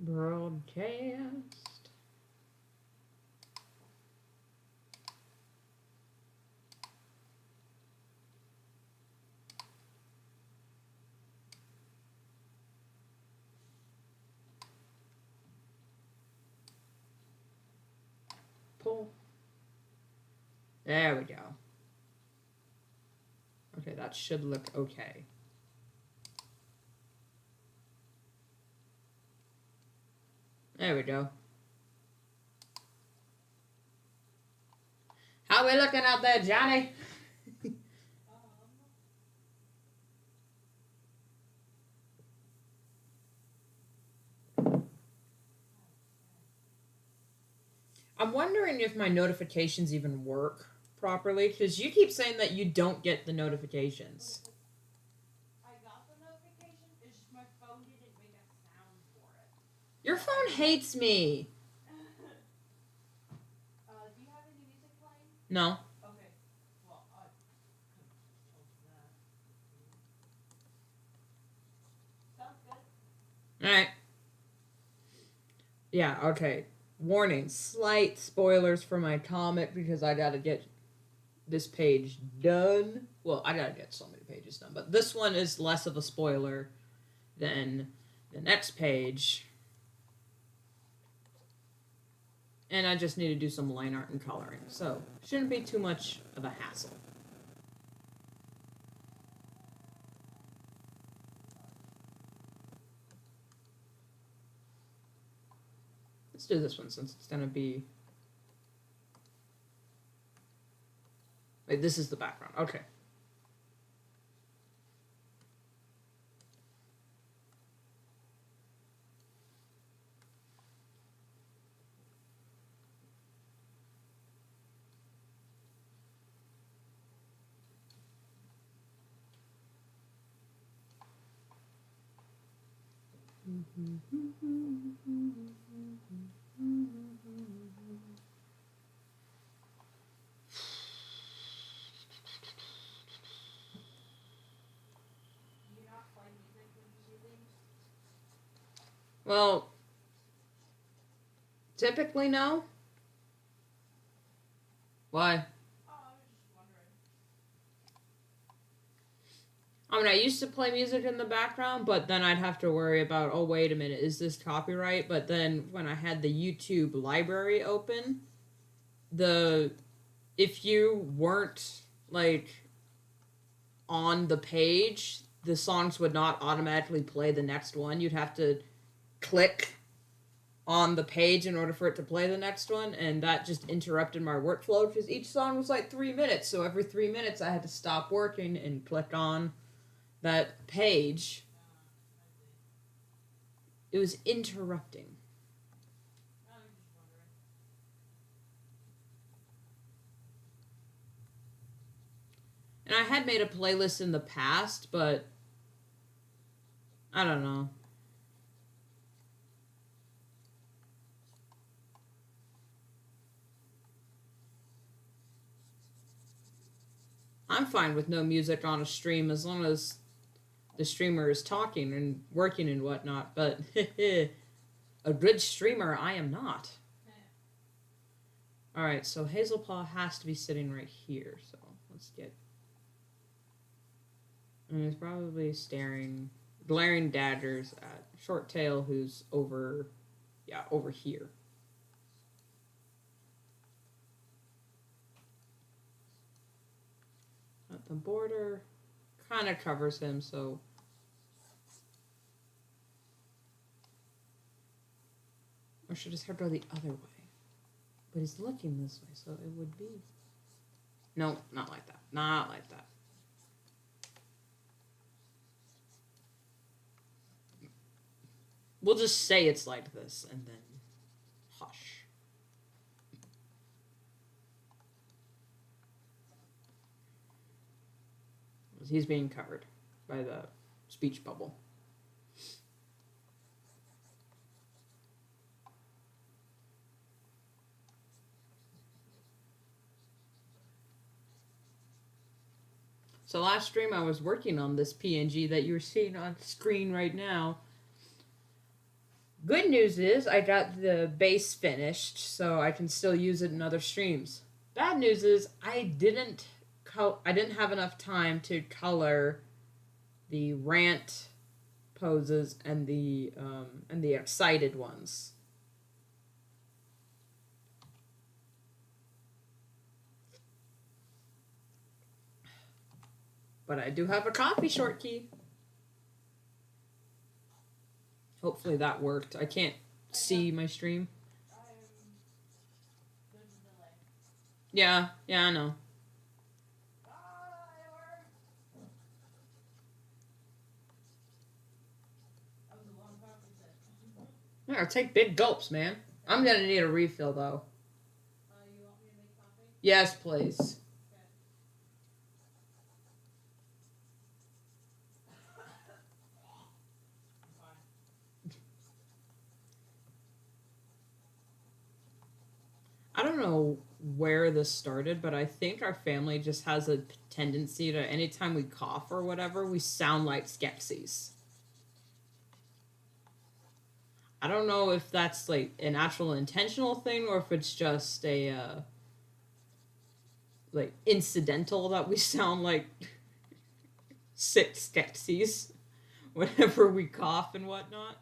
Broadcast. Pull. There we go. Okay, that should look okay. There we go. How we looking out there, Johnny? I'm wondering if my notifications even work properly, because you keep saying that you don't get the notifications. I got the notification, it's just my phone didn't make a sound for it. Your phone hates me. Do you have any music playing? No. Okay. Well, I could tell that. Sounds good. Alright. Yeah, okay. Warning, slight spoilers for my comic because I gotta get this page done. Well, I gotta get so many pages done, but this one is less of a spoiler than the next page. And I just need to do some line art and coloring, so shouldn't be too much of a hassle. Let's do this one since it's gonna be... Wait, this is the background. Okay. Well, typically no. Why? I mean, I used to play music in the background, but then I'd have to worry about, oh, wait a minute, is this copyright? But then when I had the YouTube library open, if you weren't, like, on the page, the songs would not automatically play the next one. You'd have to click on the page in order for it to play the next one, and that just interrupted my workflow because each song was like 3 minutes, so every 3 minutes I had to stop working and click on that page. It was interrupting. And I had made a playlist in the past, but I don't know. I'm fine with no music on a stream as long as the streamer is talking and working and whatnot, but a good streamer I am not. Alright, so Hazelpaw has to be sitting right here, so let's get... And he's probably glaring daggers at Shorttail, who's over here. At the border kind of covers him, so... Or should his hair go the other way? But he's looking this way, so it would be... No, not like that. Not like that. We'll just say it's like this, and then hush. He's being covered by the speech bubble. So last stream I was working on this PNG that you're seeing on screen right now. Good news is I got the base finished, so I can still use it in other streams. Bad news is I didn't have enough time to color the rant poses and the excited ones. But I do have a coffee short key. Hopefully that worked. I can't see my stream. There's a delay. Yeah, I know. It worked. That was a long coffee set. Yeah, take big gulps, man. I'm gonna need a refill though. You want me to make coffee? Yes, please. Okay. Fine. I don't know where this started, but I think our family just has a tendency to anytime we cough or whatever, we sound like Skeksis. I don't know if that's like an actual intentional thing or if it's just a like incidental that we sound like sick Skeksis whenever we cough and whatnot.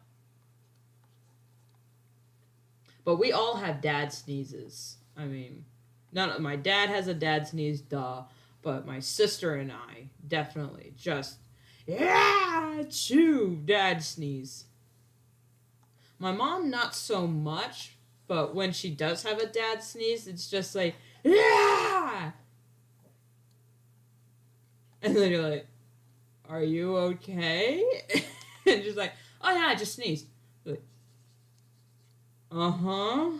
But we all have dad sneezes. I mean, my dad has a dad sneeze, duh. But my sister and I definitely just chew dad sneeze. My mom not so much, but when she does have a dad sneeze, it's just like yeah. And then you're like, "Are you okay?" And she's like, "Oh yeah, I just sneezed." Like, uh-huh.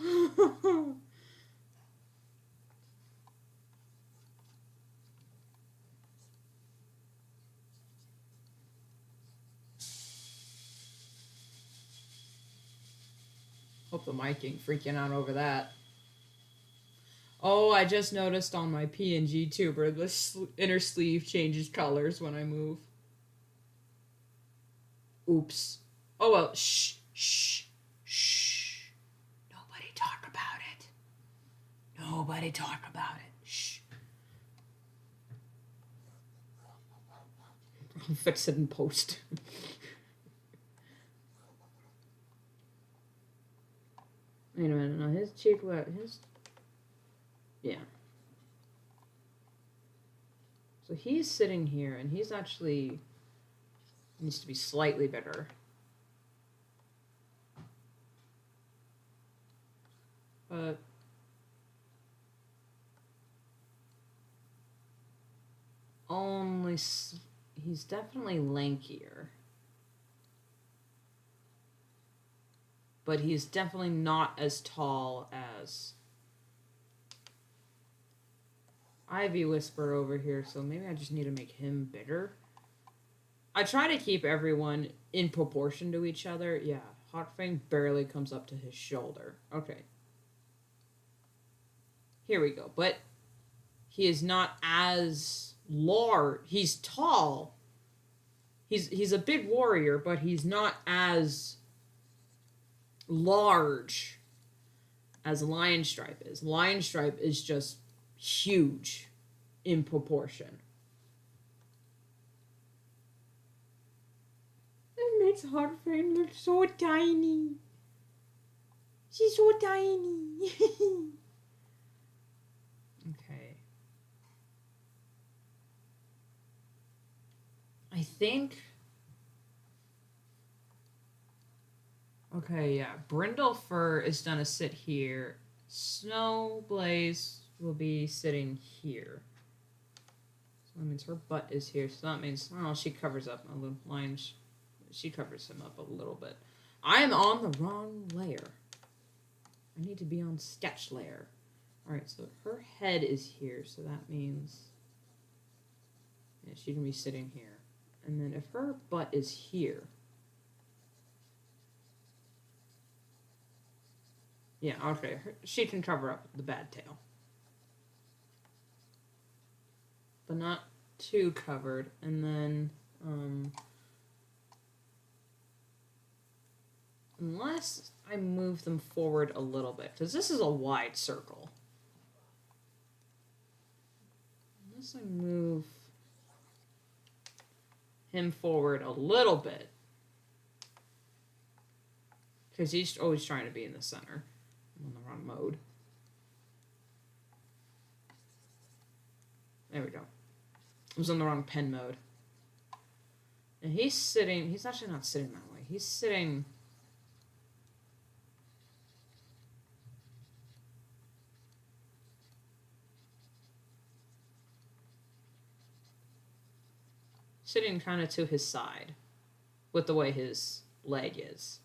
Hope the mic ain't freaking out over that. Oh, I just noticed on my PNG tuber the inner sleeve changes colors when I move. Oops. Oh well, shh. Nobody talk about it. Nobody talk about it. Shh. I'll fix it in post. Wait a minute, no, his cheek, yeah. So he's sitting here, and he's actually needs to be slightly bigger. But only he's definitely lankier. But he's definitely not as tall as Ivy Whisper over here, so maybe I just need to make him bigger. I try to keep everyone in proportion to each other. Yeah, Hawkfang barely comes up to his shoulder. Okay. Here we go. But he is not as large. He's tall. He's a big warrior, but he's not as large as Lion Stripe is. Lion Stripe is just huge in proportion. It makes Hawkfang look so tiny. She's so tiny. Okay. I think. Okay, yeah. Brindlefur is gonna sit here. Snowblaze will be sitting here. So that means her butt is here. So that means, oh, she covers up a little line. She covers him up a little bit. I am on the wrong layer. I need to be on sketch layer. Alright, so her head is here, so that means yeah, she can be sitting here. And then if her butt is here, yeah, okay, she can cover up the bad tail. But not too covered. And then Unless I move them forward a little bit, because this is a wide circle. Unless I move him forward a little bit. Because he's always trying to be in the center. I'm on the wrong mode. There we go. I was on the wrong pen mode. And he's actually not sitting that way. He's sitting... sitting kind of to his side with the way his leg is.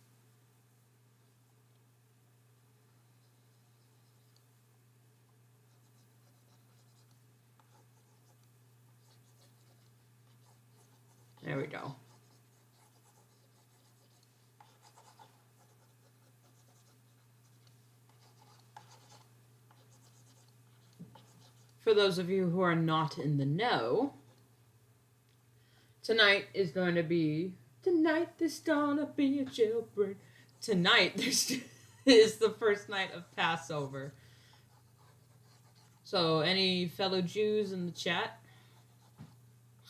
There we go. For those of you who are not in the know, tonight there's gonna be a jailbreak. Tonight is the first night of Passover. So, any fellow Jews in the chat?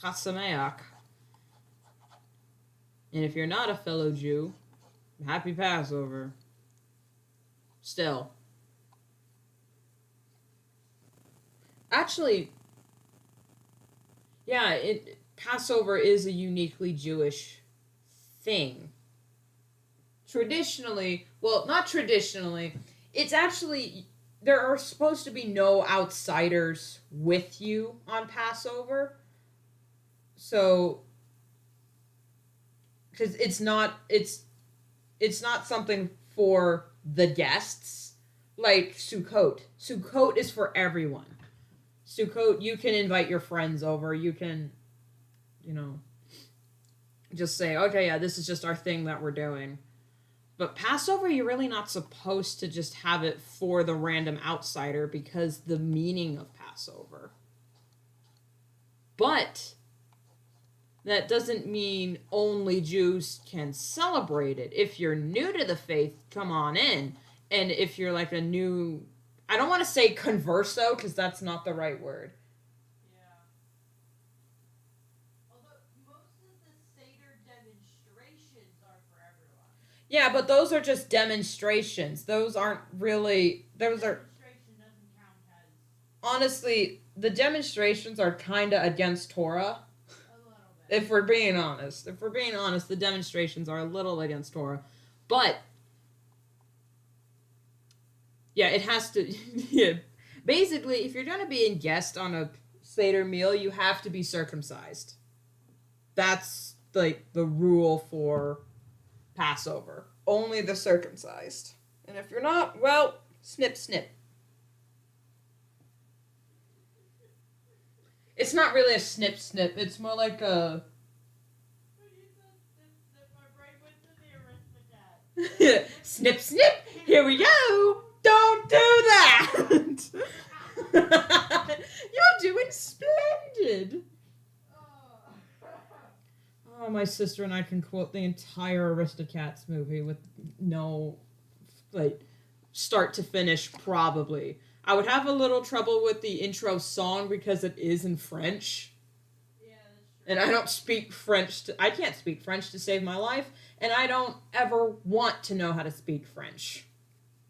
Chasameach. And if you're not a fellow Jew, happy Passover. Still. Actually, yeah, Passover is a uniquely Jewish thing. Traditionally, well, not traditionally, it's actually, there are supposed to be no outsiders with you on Passover. So, because it's not something for the guests, like Sukkot. Sukkot is for everyone. Sukkot, you can invite your friends over. You can, just say, okay, yeah, this is just our thing that we're doing. But Passover, you're really not supposed to just have it for the random outsider because the meaning of Passover. But that doesn't mean only Jews can celebrate it. If you're new to the faith, come on in. And if you're like a new... I don't want to say converso, because that's not the right word. Yeah. Although most of the Seder demonstrations are for everyone. Yeah, but those are just demonstrations. Those aren't really... Demonstration doesn't count as... Honestly, the demonstrations are kind of against Torah. A little bit. If we're being honest. The demonstrations are a little against Torah. But... yeah, it has to... yeah. Basically, if you're going to be a guest on a Seder meal, you have to be circumcised. That's, like, the rule for Passover. Only the circumcised. And if you're not, well, snip, snip. It's not really a snip, snip. It's more like a... When you said snip, snip, my brain went to the aristocrat. snip, snip. Here we go. Don't do that! You're doing splendid! Oh, my sister and I can quote the entire Aristocats movie with no, start to finish, probably. I would have a little trouble with the intro song because it is in French. Yeah, that's true. And I don't speak French. I can't speak French to save my life, and I don't ever want to know how to speak French.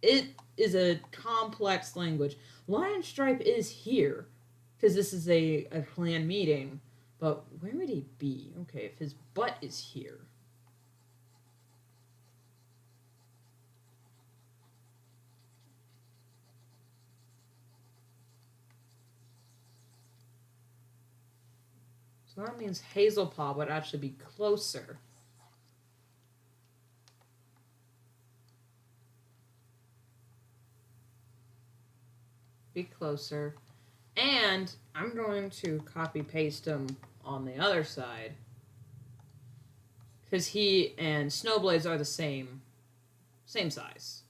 It is a complex language. Lion Stripe is here, because this is a clan meeting, but where would he be? Okay, if his butt is here. So that means Hazelpaw would actually be closer. Be closer. And I'm going to copy paste him on the other side. Because he and Snowblaze are the same size.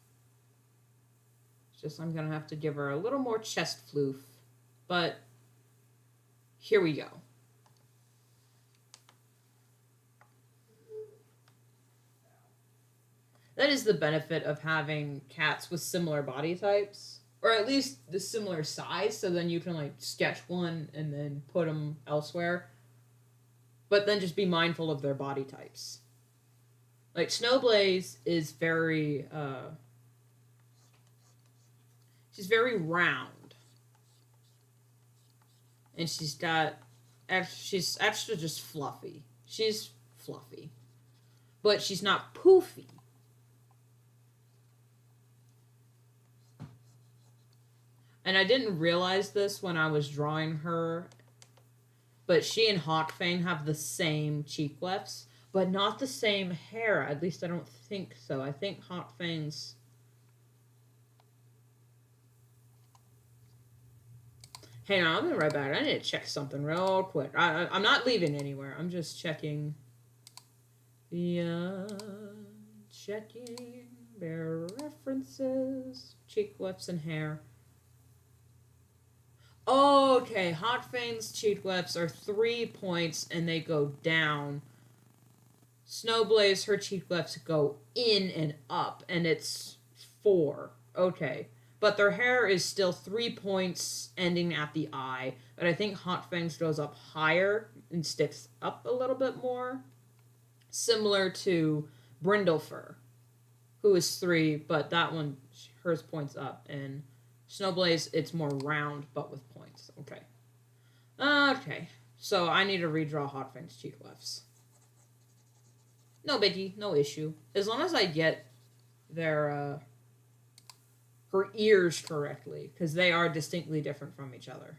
It's just I'm going to have to give her a little more chest floof. But here we go. That is the benefit of having cats with similar body types, or at least the similar size, so then you can like sketch one and then put them elsewhere. But then just be mindful of their body types. Like Snowblaze is very she's very round. And she's actually just fluffy. She's fluffy. But she's not poofy. And I didn't realize this when I was drawing her, but she and Hawkfang have the same cheek wefts, but not the same hair. At least I don't think so. I think Hawkfang's... Hang on, I'll be right back. I need to check something real quick. I'm not leaving anywhere. I'm just checking. Checking their references. Cheek wefts and hair. Okay, Hawkfang's cheek wefts are 3 points and they go down. Snowblaze, her cheek wefts go in and up, and it's 4. Okay. But their hair is still 3 points ending at the eye. But I think Hawkfang's goes up higher and sticks up a little bit more. Similar to Brindlefur, who is 3, but that one, hers points up. And Snowblaze, it's more round, but with points. Okay. Okay. So I need to redraw Hawkfang's cheek wefts. No biggie, no issue. As long as I get their, her ears correctly, because they are distinctly different from each other.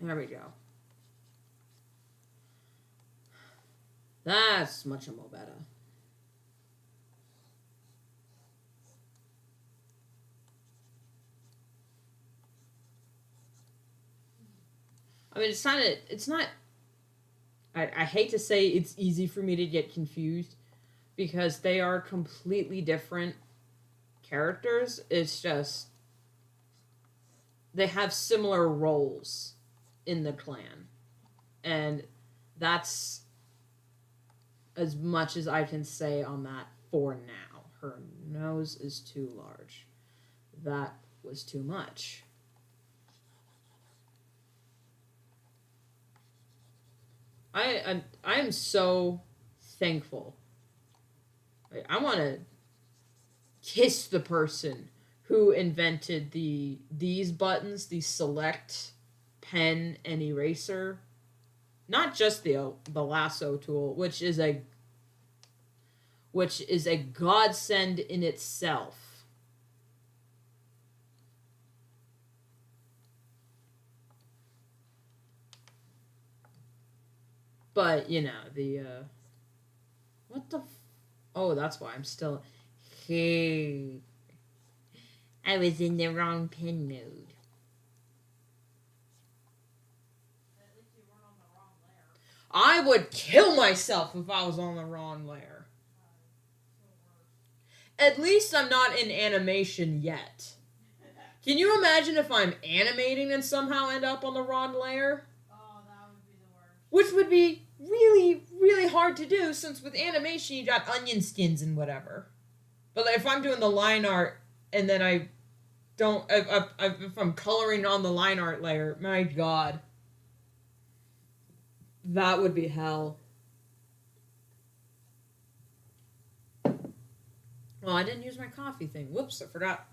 There we go. That's much more better. I mean, it's not, I hate to say it's easy for me to get confused because they are completely different characters. It's just, they have similar roles in the clan. And that's as much as I can say on that for now. Her nose is too large. That was too much. I am so thankful. I want to kiss the person who invented these buttons, the select, pen, and eraser. Not just the lasso tool, which is a godsend in itself. But, you know, what the... Oh, that's why I'm still... Hey... I was in the wrong pen mode. At least you weren't on the wrong layer. I would kill myself if I was on the wrong layer. At least I'm not in animation yet. Can you imagine if I'm animating and somehow end up on the wrong layer? Oh, that would be the worst. Which would be really, really hard to do, since with animation you got onion skins and whatever. But if I'm doing the line art and then I don't, if I'm coloring on the line art layer, my god. That would be hell. Well, I didn't use my coffee thing. Whoops, I forgot.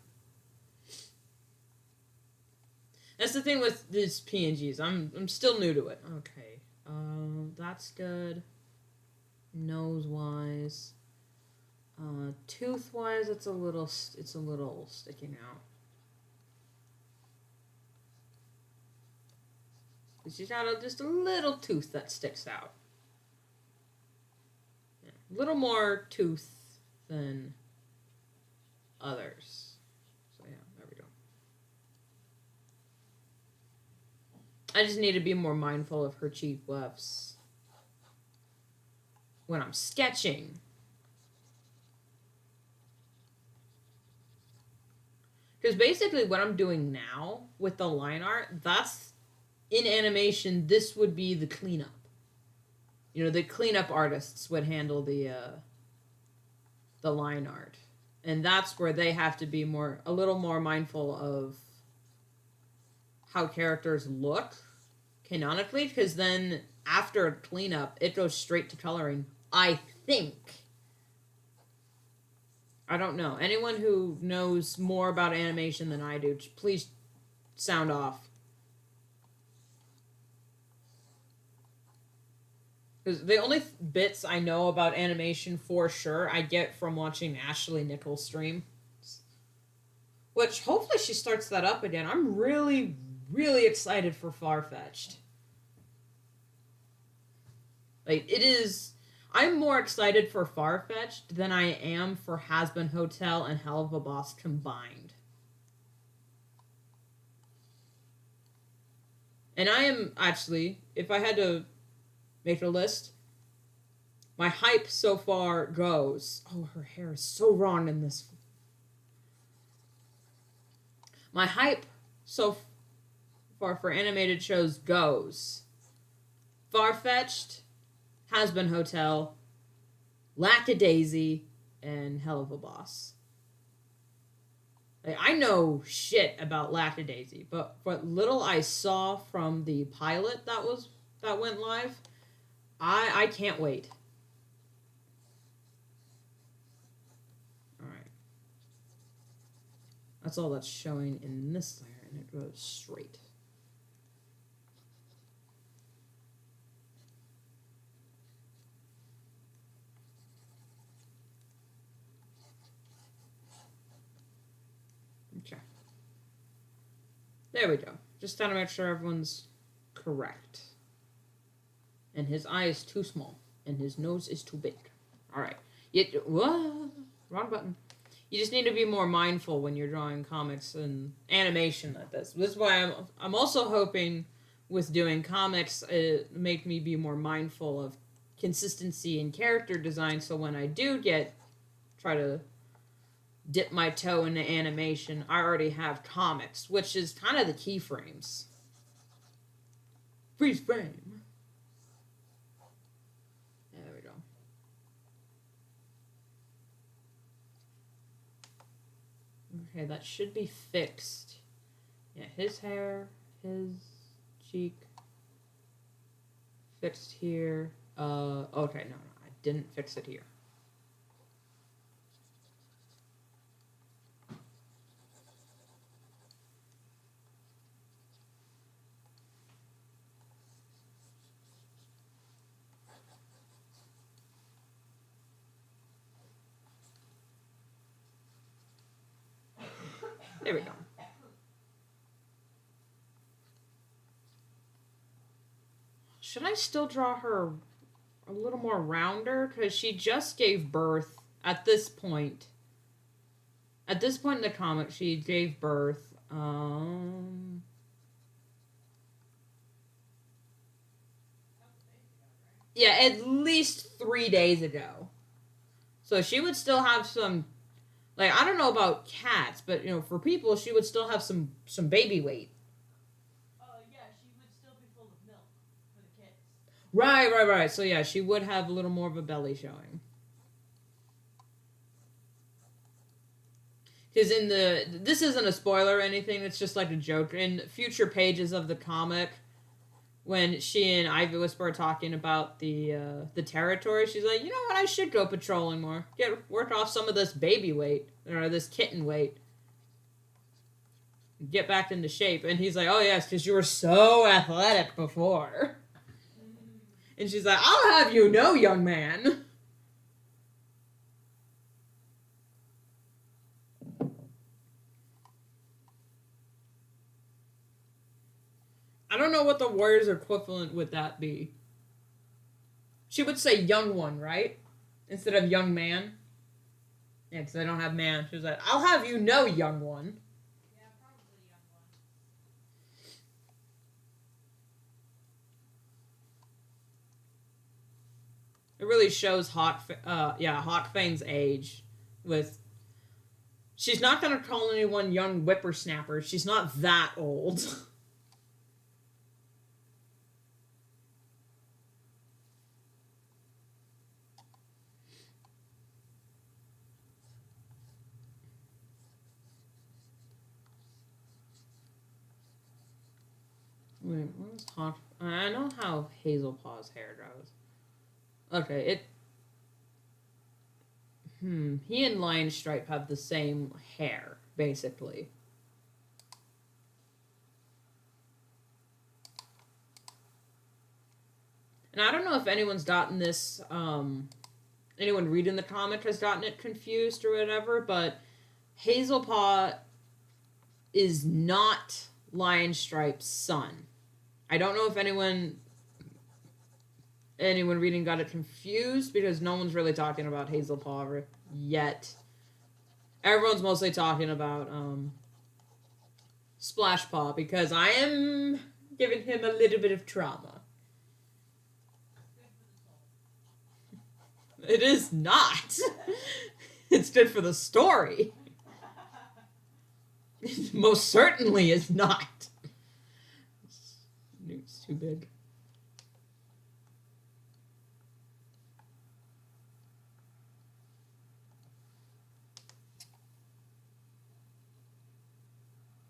That's the thing with these PNGs. I'm still new to it. Okay. That's good. Nose-wise. Tooth-wise, it's a little sticking out. She's got just a little tooth that sticks out. Yeah, a little more tooth than others. So yeah, there we go. I just need to be more mindful of her cheek wefts when I'm sketching. Because basically what I'm doing now with the line art, that's in animation, this would be the cleanup. You know, the cleanup artists would handle the line art. And that's where they have to be a little more mindful of how characters look canonically, because then after cleanup, it goes straight to coloring, I think. I don't know. Anyone who knows more about animation than I do, please sound off. Because the only bits I know about animation for sure I get from watching Ashley Nichols stream. Which, hopefully she starts that up again. I'm really, really excited for Farfetched. Like, it is... I'm more excited for Farfetched than I am for Has-Been Hotel and Hell of a Boss combined. And I am, actually, if I had to make a list, my hype so far goes... Oh, her hair is so wrong in this. My hype so far for animated shows goes Farfetched, Has-Been Hotel, Lackadaisy, and Hell of a Boss. Like, I know shit about Lackadaisy, but what little I saw from the pilot that went live, I can't wait. Alright. That's all that's showing in this layer, and it goes straight. Okay. There we go. Just trying to make sure everyone's correct. And his eye is too small, and his nose is too big. Alright. Whoa, wrong button. You just need to be more mindful when you're drawing comics and animation like this. This is why I'm also hoping with doing comics, it make me be more mindful of consistency in character design, so when I do try to dip my toe into animation, I already have comics, which is kind of the keyframes. Freeze frame. There we go. Okay, that should be fixed. Yeah, his hair, his cheek, fixed here. Okay, no, I didn't fix it here. There we go. Should I still draw her a little more rounder? Because she just gave birth at this point. At this point in the comic, she gave birth. Yeah, at least 3 days ago. So she would still have some... Like, I don't know about cats, but, you know, for people, she would still have some baby weight. Yeah, she would still be full of milk for the kids. Right. So, yeah, she would have a little more of a belly showing. Because this isn't a spoiler or anything, it's just like a joke. In future pages of the comic, when she and Ivy Whisper are talking about the territory, she's like, you know what, I should go patrolling more. Work off some of this baby weight, or this kitten weight. Get back into shape. And he's like, oh yes, because you were so athletic before. And she's like, I'll have you know, young man. I don't know what the Warriors equivalent would that be. She would say young one, right? Instead of young man. Yeah, because I don't have man. She was like, I'll have you know, young one. Yeah, probably young one. It really shows Hawk Fane's age with She's not gonna call anyone young whippersnapper. She's not that old. Wait, what was talk? I know how Hazelpaw's hair goes. Okay, it. He and Lion Stripe have the same hair, basically. And I don't know if anyone's gotten this. Anyone reading the comic has gotten it confused or whatever, but Hazelpaw is not Lion Stripe's son. I don't know if anyone reading got it confused because no one's really talking about Hazelpaw yet. Everyone's mostly talking about Splashpaw because I am giving him a little bit of trauma. It is not. It's good for the story. It most certainly is not. It's too big.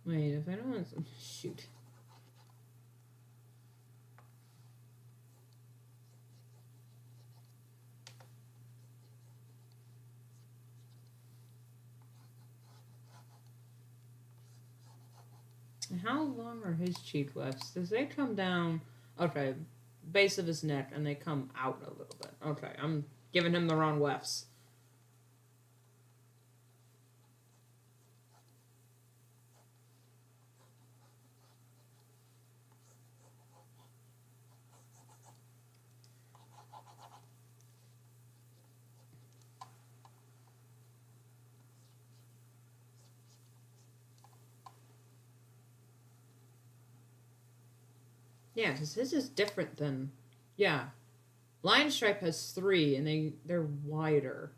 Wait, if I don't want to... Shoot. How long are his cheek lefts? Does they come down... Okay, base of his neck, and they come out a little bit. Okay, I'm giving him the wrong lefts. Yeah, because his is different than... Yeah. Lion Stripe has 3, and they're wider.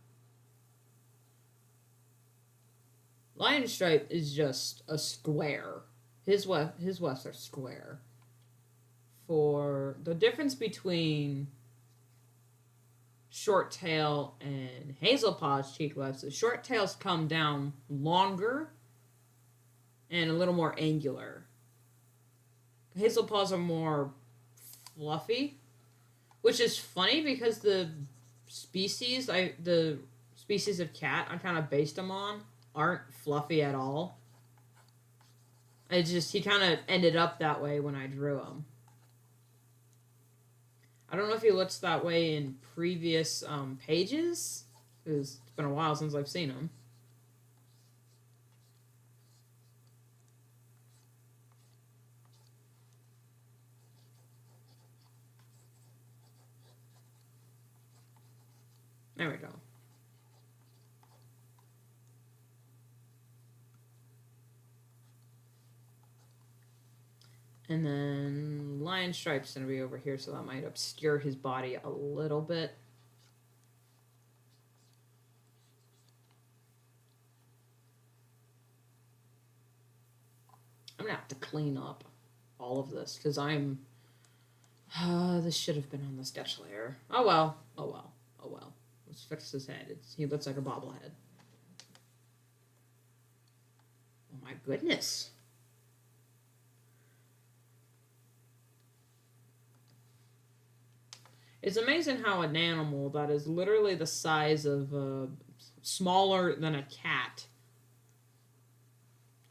Lion Stripe is just a square. His wefts are square. For the difference between Short Tail and Hazelpaw's cheek wefts, the Short Tails come down longer and a little more angular. Hazelpaws are more fluffy, which is funny because the species of cat I kind of based them on aren't fluffy at all. It's just he kind of ended up that way when I drew him. I don't know if he looks that way in previous pages, because it's been a while since I've seen him. There we go. And then Lion Stripe's going to be over here, so that might obscure his body a little bit. I'm going to have to clean up all of this, because I'm... this should have been on the sketch layer. Oh well. Oh well. Oh well. Let's fix his head. He looks like a bobblehead. Oh my goodness. It's amazing how an animal that is literally the size of smaller than a cat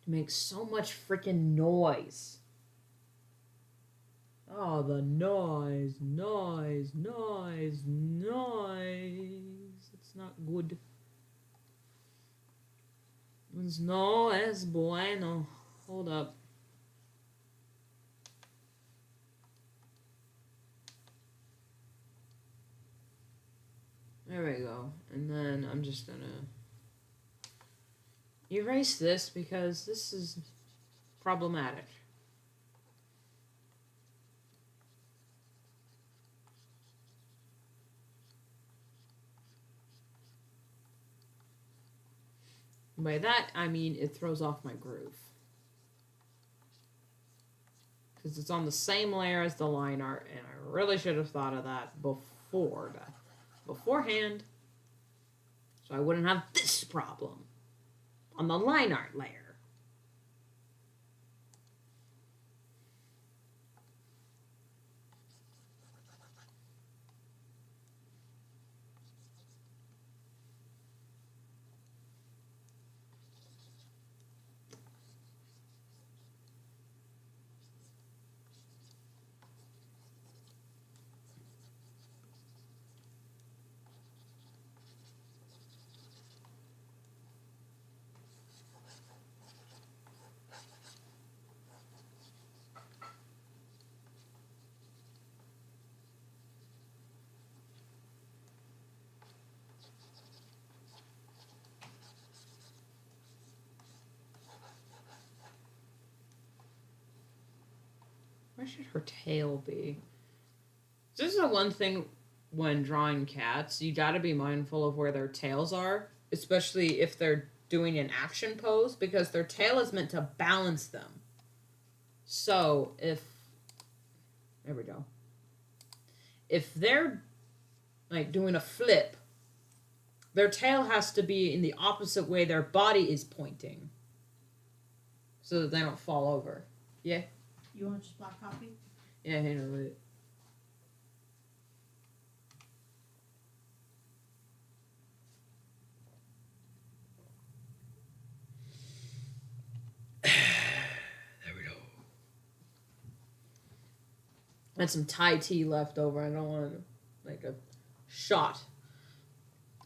makes so much freaking noise. Oh, the noise, noise, noise, noise. It's not good. No es bueno. Hold up. There we go. And then I'm just gonna erase this because this is problematic. By that, I mean it throws off my groove. Because it's on the same layer as the line art, and I really should have thought of that beforehand. So I wouldn't have this problem on the line art layer. Where should her tail be? This is the one thing when drawing cats, you gotta be mindful of where their tails are, especially if they're doing an action pose, because their tail is meant to balance them. So if there we go. If they're like doing a flip, their tail has to be in the opposite way their body is pointing, so that they don't fall over. Yeah. You want just black coffee? Yeah, handle it. There we go. I had some Thai tea left over. I don't want like a shot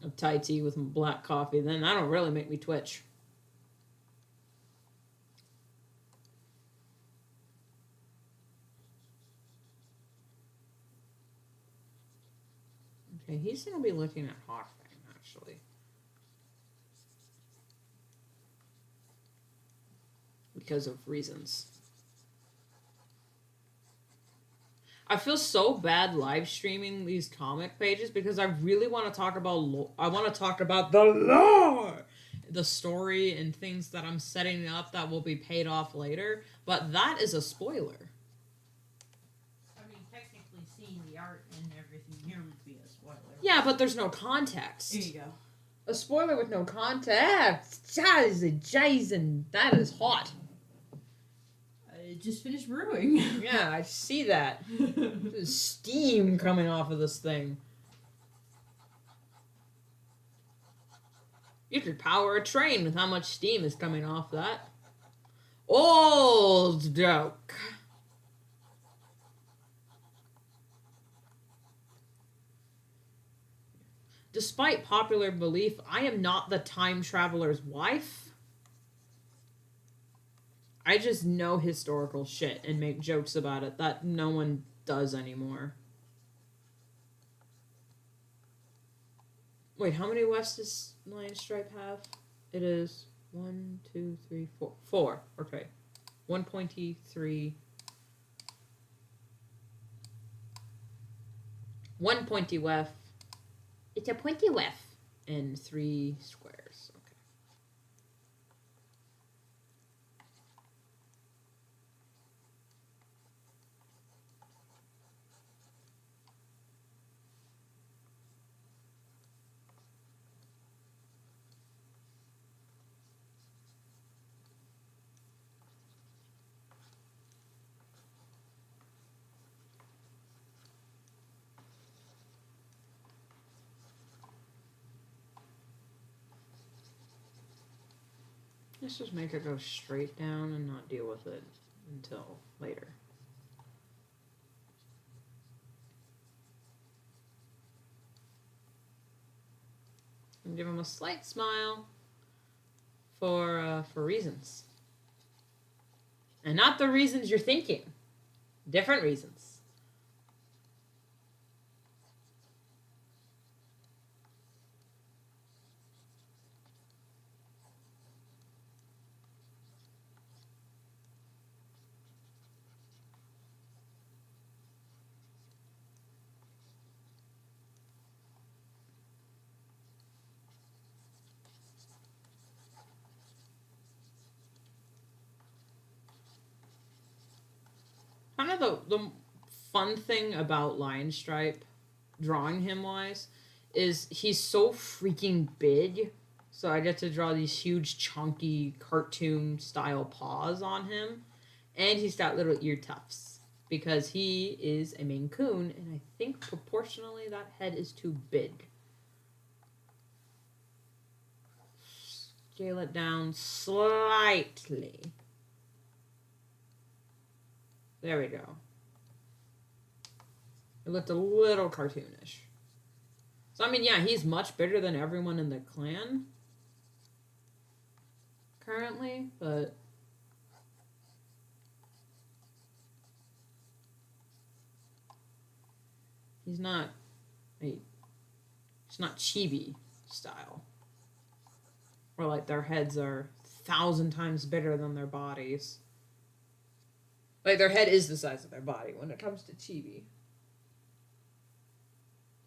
of Thai tea with black coffee. Then that'll really make me twitch. Okay, he's gonna be looking at Hawkfang, actually. Because of reasons. I feel so bad live streaming these comic pages because I really want to talk about I want to talk about the lore, the story, and things that I'm setting up that will be paid off later. But that is a spoiler. I mean, technically seeing the art and everything here would be a spoiler. Yeah, but there's no context. There you go. A spoiler with no context. That is a Jason. That is hot. It just finished brewing. Yeah, I see that. There's steam coming off of this thing. You could power a train with how much steam is coming off that. Old joke. Despite popular belief, I am not the time traveler's wife. I just know historical shit and make jokes about it that no one does anymore. Wait, how many West does Lion Stripe have? It is 1, 2, 3, 4. 4. Okay. 1 pointy, 3. 1 pointy weft. It's a pointy weft. And 3 squares. Okay. Let's just make it go straight down and not deal with it until later. And give him a slight smile for reasons. And not the reasons you're thinking. Different reasons. Kind of the fun thing about Lion Stripe, drawing him wise, is he's so freaking big. So I get to draw these huge, chunky, cartoon style paws on him, and he's got little ear tufts because he is a Maine Coon, and I think proportionally that head is too big. Scale it down slightly. There we go. It looked a little cartoonish. So, I mean, yeah, he's much bigger than everyone in the clan currently, but he's not, he's not chibi style. Where, like, their heads are 1,000 times bigger than their bodies. Like, their head is the size of their body when it comes to chibi.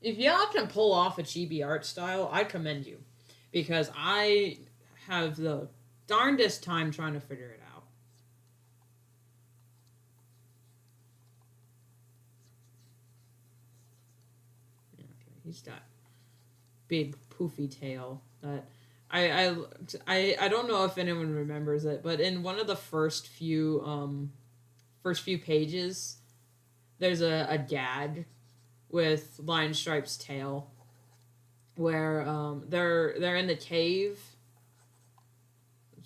If y'all can pull off a chibi art style, I commend you. Because I have the darndest time trying to figure it out. Okay, he's got big poofy tail that I don't know if anyone remembers it, but in one of the first few pages, there's a gag with Lion Stripe's tail, where they're in the cave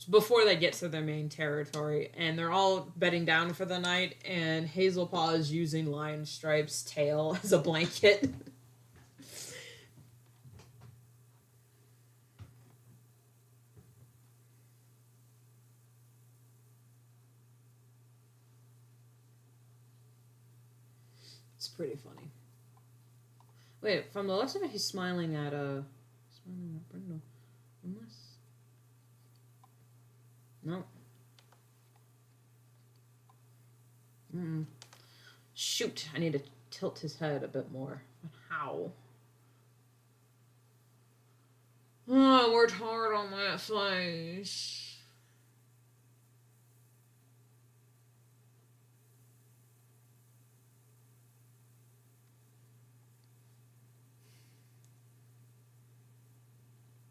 before they get to their main territory, and they're all bedding down for the night, and Hazelpaw is using Lion Stripe's tail as a blanket. It's pretty funny. Wait, from the looks of it, he's smiling at Brindle. Unless, no. Shoot, I need to tilt his head a bit more. But how? Oh, I worked hard on that face.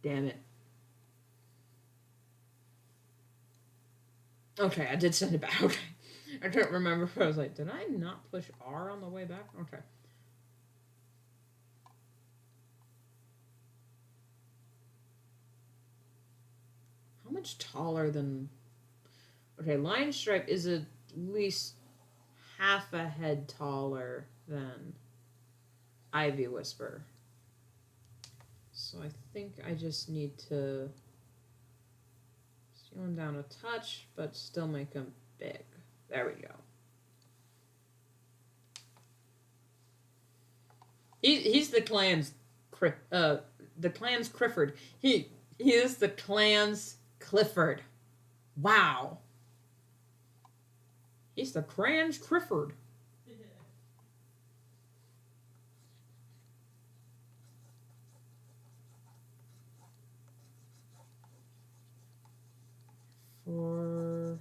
Damn it. Okay, I did send it back. Okay. I don't remember if I was like, did I not push R on the way back? Okay. How much taller than... Okay, Lion Stripe is at least half a head taller than Ivy Whisper. So I think I just need to scale him down a touch, but still make him big. There we go. He's the clan's Clifford. He is the clan's Clifford. Wow. He's the clan's Clifford. For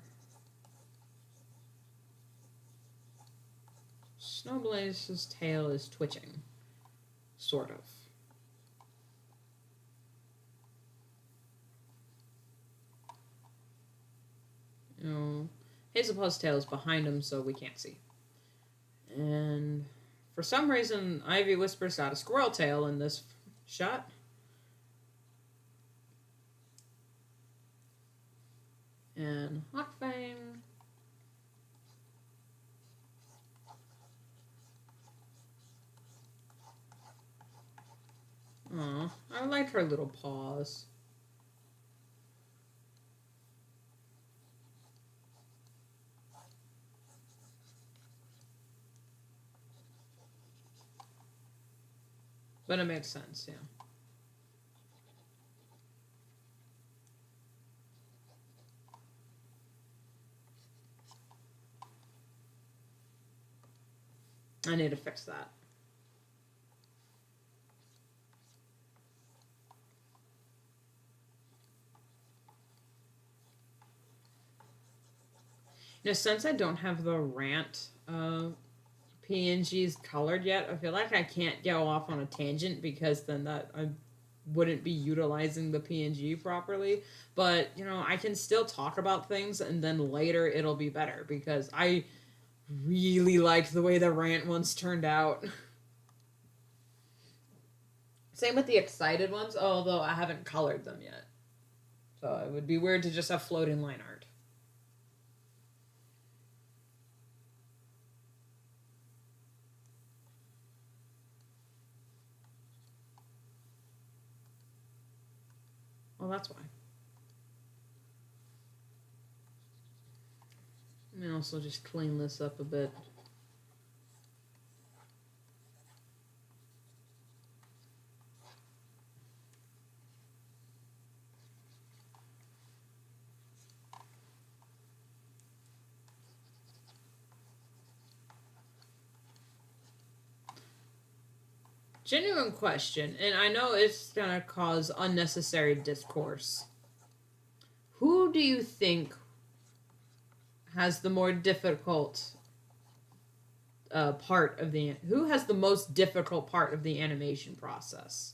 Snowblaze's tail is twitching. Sort of. You know, Hazelpaw's tail is behind him, so we can't see. And for some reason, Ivy Whisper's got a squirrel tail in this shot. And Hawkfang. Aw, I like her little paws. But it makes sense, yeah. I need to fix that. Now, since I don't have the rant PNGs colored yet, I feel like I can't go off on a tangent because then that I wouldn't be utilizing the PNG properly. But, you know, I can still talk about things and then later it'll be better because I really liked the way the rant ones turned out. Same with the excited ones, although I haven't colored them yet. So it would be weird to just have floating line art. Well, that's why. Let me also just clean this up a bit. Genuine question, and I know it's gonna cause unnecessary discourse. Who do you think has the more difficult part of the who has the most difficult part of the animation process?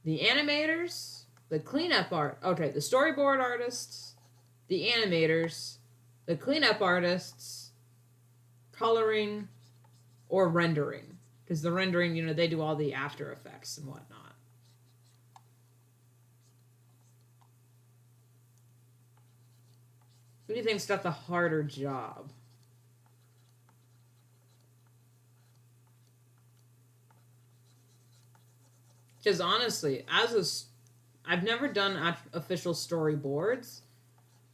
The animators, the cleanup art. Okay, the storyboard artists, the animators, the cleanup artists, coloring, or rendering. Because the rendering, you know, they do all the after effects and whatnot. Who do you think's got the harder job? Because honestly, I've never done official storyboards,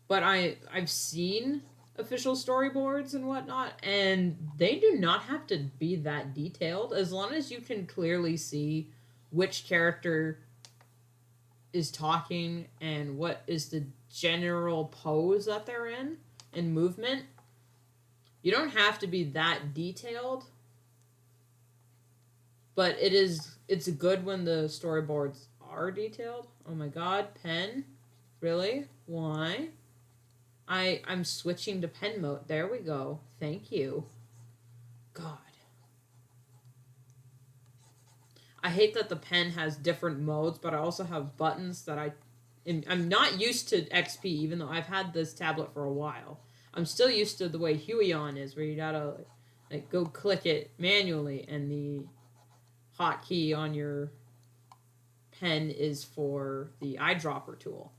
but I've seen official storyboards and whatnot, and they do not have to be that detailed as long as you can clearly see which character is talking and what is the general pose that they're in and movement. You don't have to be that detailed, but it's good when the storyboards are detailed. Oh my god, pen? Really? Why? I'm switching to pen mode. There we go. Thank you. God. I hate that the pen has different modes, but I also have buttons that I'm not used to XP, even though I've had this tablet for a while. I'm still used to the way Huion is, where you gotta like go click it manually, and the hotkey on your pen is for the eyedropper tool.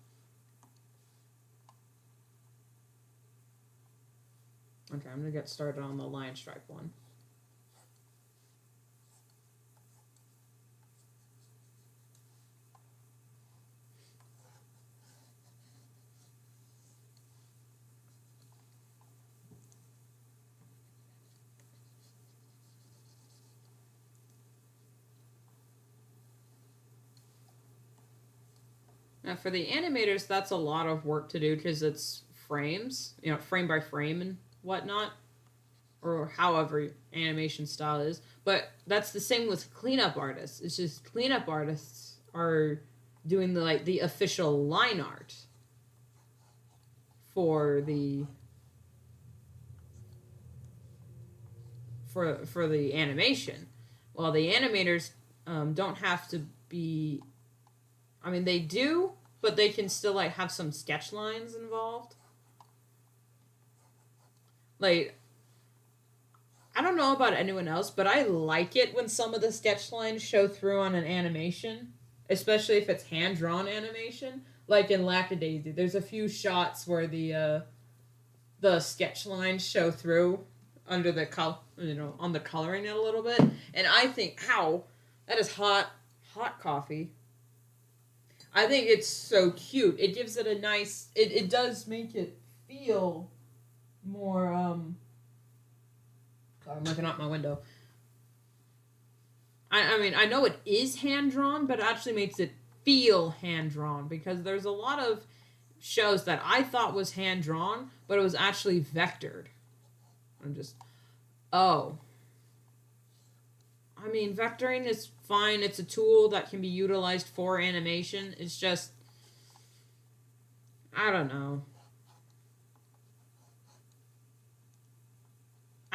Okay, I'm gonna get started on the line stripe one. Now for the animators, that's a lot of work to do because it's frames, you know, frame by frame and whatnot, or however animation style is. But that's the same with cleanup artists. It's just cleanup artists are doing the official line art for the for the animation, while the animators don't have to be. I mean, they do, but they can still like have some sketch lines involved. Like, I don't know about anyone else, but I like it when some of the sketch lines show through on an animation, especially if it's hand drawn animation. Like in Lackadaisy, there's a few shots where the sketch lines show through under the on the coloring it a little bit, and I think, ow, that is hot coffee. I think it's so cute. It gives it a nice. It does make it feel more. I'm looking out my window. I mean, I know it is hand drawn, but it actually makes it feel hand drawn because there's a lot of shows that I thought was hand drawn, but it was actually vectored. I'm just, oh. I mean, vectoring is fine. It's a tool that can be utilized for animation. It's just, I don't know.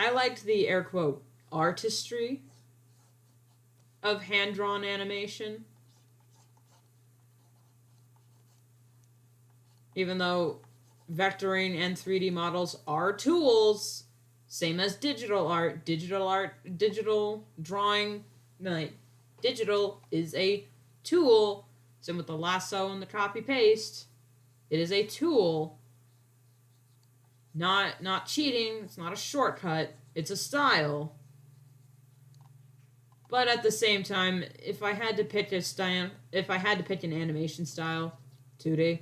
I liked the air quote artistry of hand drawn animation. Even though vectoring and 3D models are tools, same as digital art. Digital drawing, like, digital is a tool. Same with the lasso and the copy paste. It is a tool. Not cheating. It's not a shortcut. It's a style. But at the same time, if I had to pick a style, if I had to pick an animation style, 2D.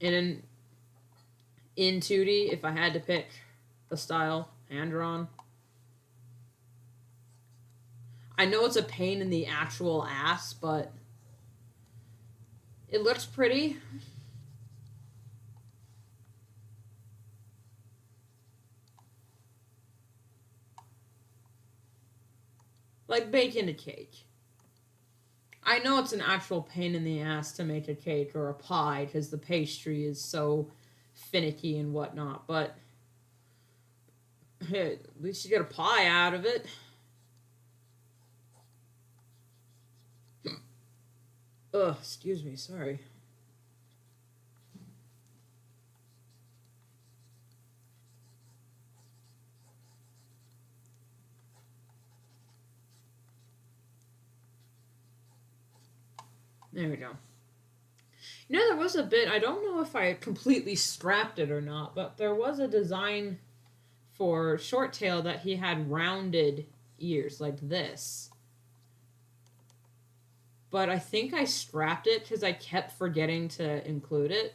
And in 2D, if I had to pick a style, hand drawn. I know it's a pain in the actual ass, but it looks pretty. Like baking a cake. I know it's an actual pain in the ass to make a cake or a pie because the pastry is so finicky and whatnot, but hey, at least you get a pie out of it. Ugh, excuse me, sorry. There we go. You know, there was a bit, I don't know if I completely scrapped it or not, but there was a design for Short Tail that he had rounded ears like this. But I think I scrapped it because I kept forgetting to include it.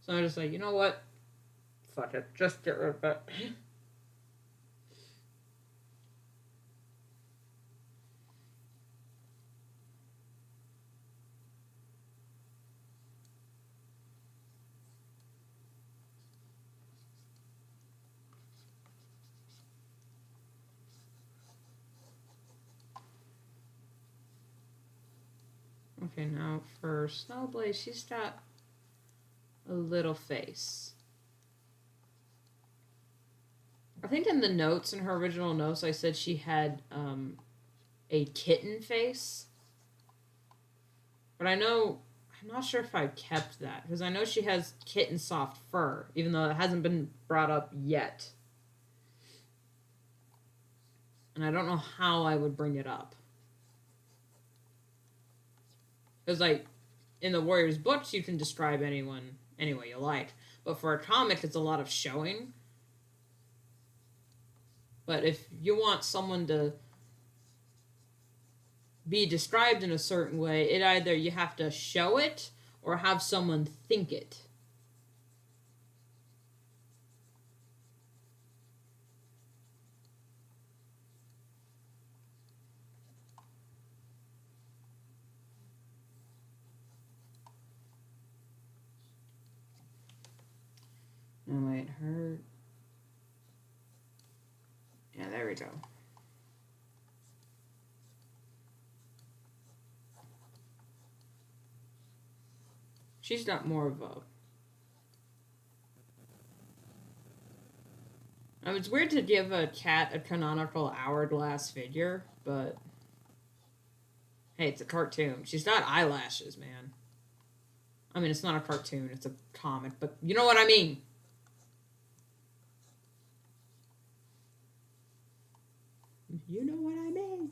So I'm just like, you know what? Fuck it. Just get rid of it. Okay, now for Snowblaze, she's got a little face. I think in the notes, in her original notes, I said she had a kitten face. But I know, I'm not sure if I kept that, because I know she has kitten soft fur, even though it hasn't been brought up yet. And I don't know how I would bring it up. Because, like, in the Warriors books, you can describe anyone any way you like. But for a comic, it's a lot of showing. But if you want someone to be described in a certain way, it either you have to show it or have someone think it. No, wait, her... Yeah, there we go. She's got more of a... I mean, it's weird to give a cat a canonical hourglass figure, but... Hey, it's a cartoon. She's got eyelashes, man. I mean, it's not a cartoon, it's a comic, but you know what I mean. You know what I mean.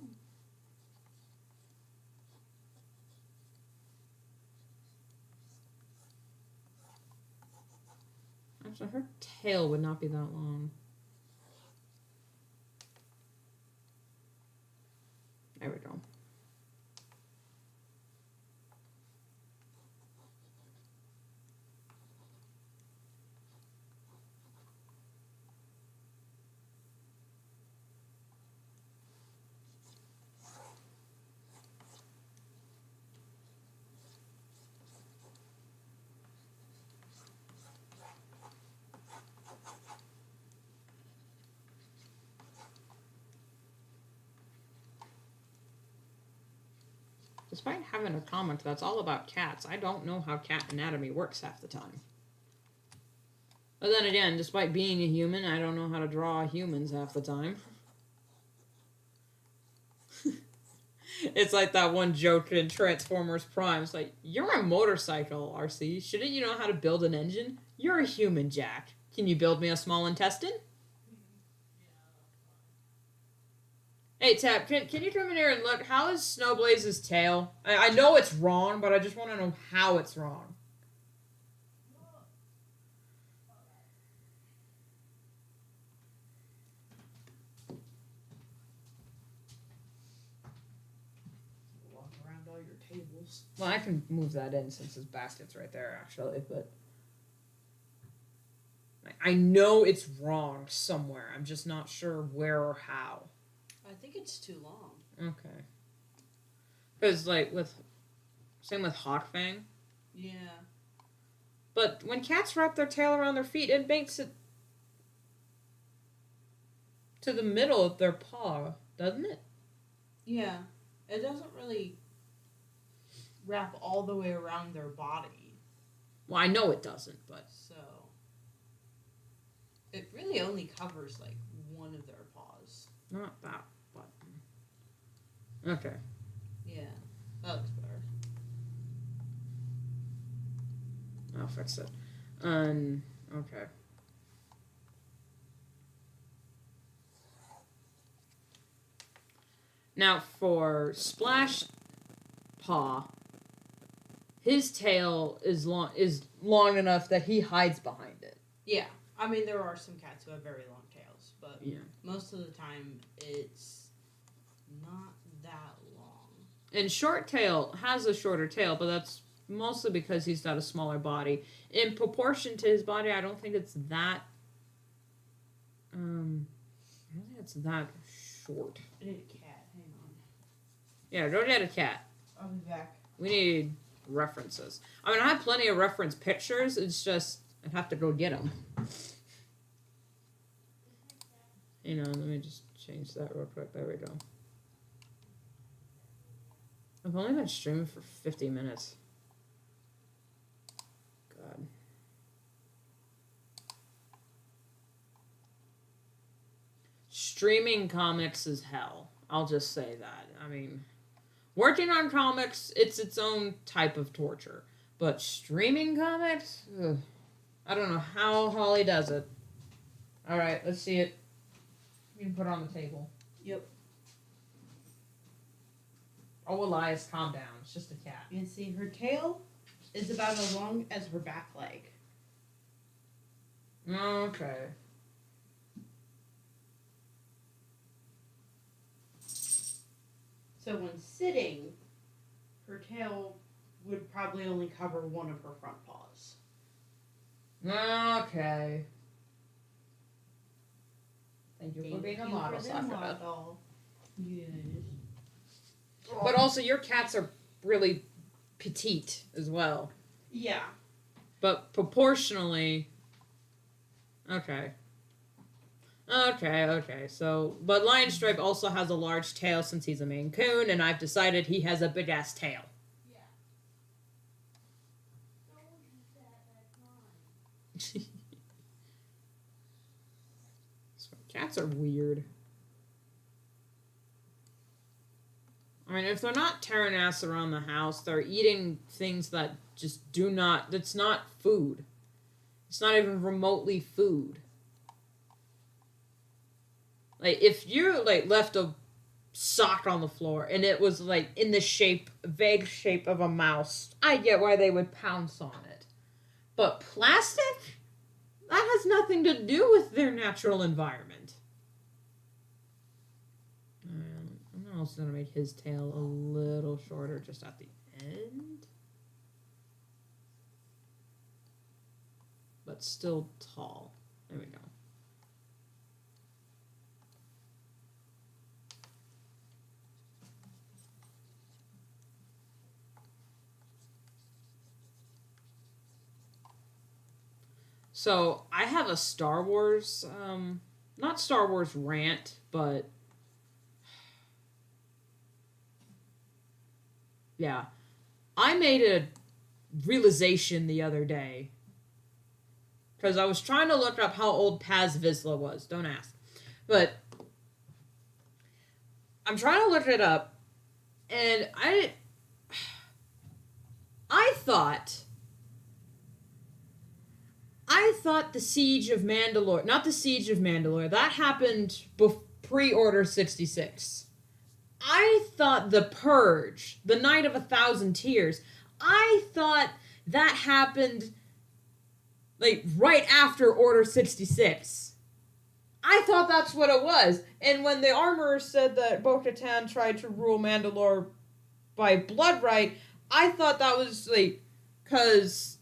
Actually, her tail would not be that long. There we go. Despite having a comic that's all about cats, I don't know how cat anatomy works half the time. But then again, despite being a human, I don't know how to draw humans half the time. It's like that one joke in Transformers Prime. It's like, you're a motorcycle, RC. Shouldn't you know how to build an engine? You're a human, Jack. Can you build me a small intestine? Hey, Tap, can you come in here and look? How is Snowblaze's tail? I know it's wrong, but I just want to know how it's wrong. Walk around all your tables. Well, I can move that in since his basket's right there, actually, but... I know it's wrong somewhere. I'm just not sure where or how. I think it's too long. Okay. Because, like, same with Hawkfang. Yeah. But when cats wrap their tail around their feet, it makes it to the middle of their paw, doesn't it? Yeah. It doesn't really wrap all the way around their body. Well, I know it doesn't, but... So... It really only covers, like, one of their paws. Not that button. Okay. Yeah. That looks better. I'll fix it. Okay. Now, for Splash Paw, his tail is long enough that he hides behind it. Yeah. I mean, there are some cats who have very long tails, but Yeah. most of the time it's not that long. And Short Tail has a shorter tail, but that's mostly because he's got a smaller body. In proportion to his body, I don't think it's that... I don't think it's that short. I need a cat. Hang on. Yeah, go get a cat. I'll be back. We need references. I mean, I have plenty of reference pictures. It's just... I'd have to go get them. You know, let me just change that real quick. There we go. I've only been streaming for 50 minutes. God. Streaming comics is hell. I'll just say that. I mean, working on comics, it's its own type of torture. But streaming comics? Ugh. I don't know how Holly does it. Alright, let's see it. You can put it on the table. Yep. Oh, Elias, calm down. It's just a cat. You can see her tail is about as long as her back leg. Okay. So when sitting, her tail would probably only cover one of her front paws. Okay. Thank you for being a model, Sakura. Yes. But also, your cats are really petite as well. Yeah. But proportionally... Okay. Okay, so... But Lion Stripe also has a large tail since he's a Maine Coon, and I've decided he has a big-ass tail. Yeah. So cats are weird. I mean, if they're not tearing ass around the house, they're eating things that just do not... That's not food. It's not even remotely food. Like, if you, like, left a sock on the floor and it was, like, in the vague shape of a mouse, I get why they would pounce on it. But plastic? That has nothing to do with their natural environment. I'm also going to make his tail a little shorter just at the end. But still tall. There we go. So, I have a Star Wars, not Star Wars rant, but yeah. I made a realization the other day. because I was trying to look up how old Paz Vizsla was. Don't ask. But I'm trying to look it up, and I thought the Siege of Mandalore, not the Siege of Mandalore, that happened pre-Order 66. I thought the Purge, the Night of 1,000 Tears, I thought that happened, like, right after Order 66. I thought that's what it was. And when the Armorer said that Bo-Katan tried to rule Mandalore by blood right, I thought that was, like, because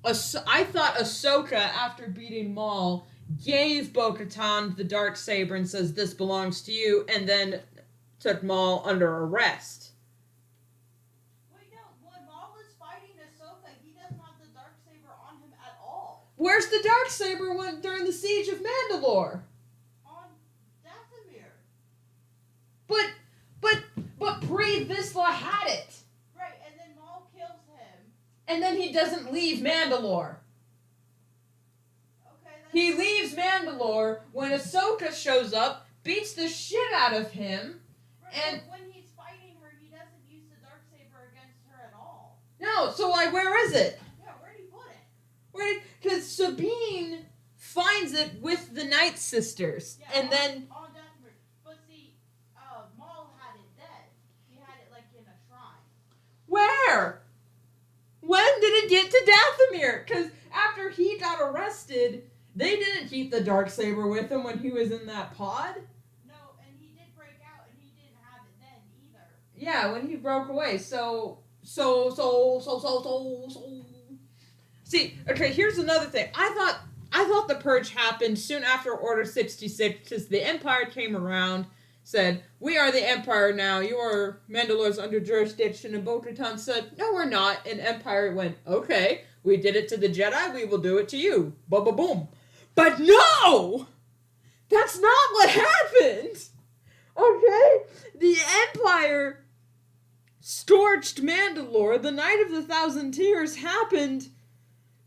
I thought Ahsoka, after beating Maul, gave Bo-Katan the Darksaber and says, this belongs to you, and then took Maul under arrest. Wait, no. When Maul is fighting Ahsoka, he doesn't have the Darksaber on him at all. Where's the Darksaber when during the Siege of Mandalore? On Dathomir. But Pre Vizsla had it. Right, and then Maul kills him. And then he doesn't leave Mandalore. Okay, He leaves Mandalore when Ahsoka shows up, beats the shit out of him, right, and when he's fighting her, he doesn't use the Darksaber against her at all. no, so like where is it? Yeah, where'd he put it? Because Sabine finds it with the Night Sisters, Yeah, and then on Dathomir. But see, Maul had it dead. He had it like in a shrine. where? When did it get to Dathomir? Because after he got arrested, they didn't keep the Darksaber with him when he was in that pod. No, and he did break out, and he didn't have it then either. Yeah, when he broke away. So. See, okay, here's another thing. I thought the Purge happened soon after Order 66 because the Empire came around, said, we are the Empire now, you are Mandalore's under jurisdiction, and Bo-Katan said, no, we're not, and Empire went, okay, we did it to the Jedi, we will do it to you. Ba-ba-boom. But no! That's not what happened! Okay? The Empire scorched Mandalore. The Night of the 1,000 Tears happened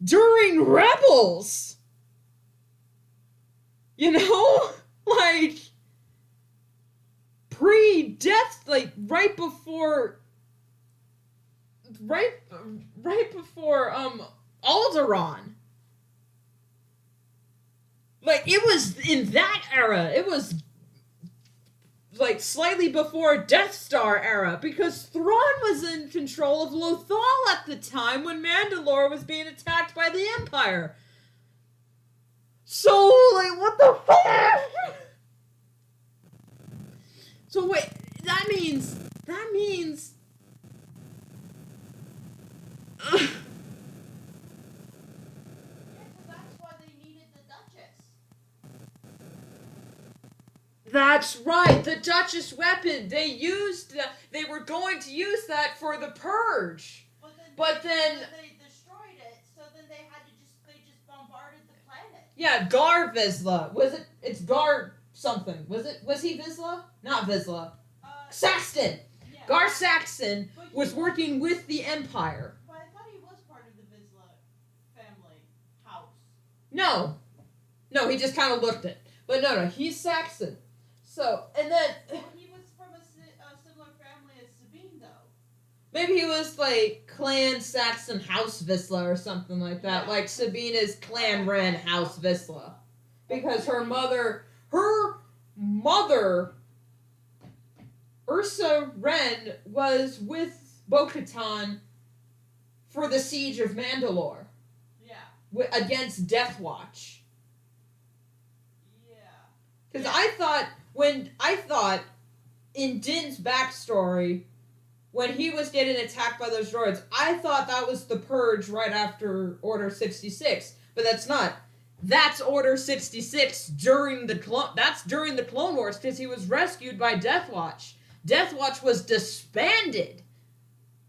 during Rebels. You know? Like, pre-death, like, right before Alderaan. Like, it was in that era. It was, like, slightly before Death Star era, because Thrawn was in control of Lothal at the time when Mandalore was being attacked by the Empire. So, like, what the fuck? So, wait, that means... Yeah, because that's why they needed the Duchess. That's right, the Duchess weapon. They were going to use that for the Purge. But then they destroyed it, so then they just bombarded the planet. yeah, Gar Vizsla. It's Gar something. Was he Vizsla? Not Vizsla. Saxton. Yeah. Gar Saxon was working with the Empire. But I thought he was part of the Vizsla family house. No, he just kind of looked it. But no, he's Saxon. So, and then Well, he was from a similar family as Sabine, though. maybe he was like Clan Saxon House Vizsla or something like that. Yeah. Like Sabina's Clan Wren House Vizsla. Because her mother, Ursa Wren, was with Bo-Katan for the Siege of Mandalore. Yeah. Against Death Watch. Yeah. Because I thought in Din's backstory, when he was getting attacked by those droids, I thought that was the Purge right after Order 66. But that's not. That's Order 66 during the Clone Wars because he was rescued by Death Watch. Death Watch was disbanded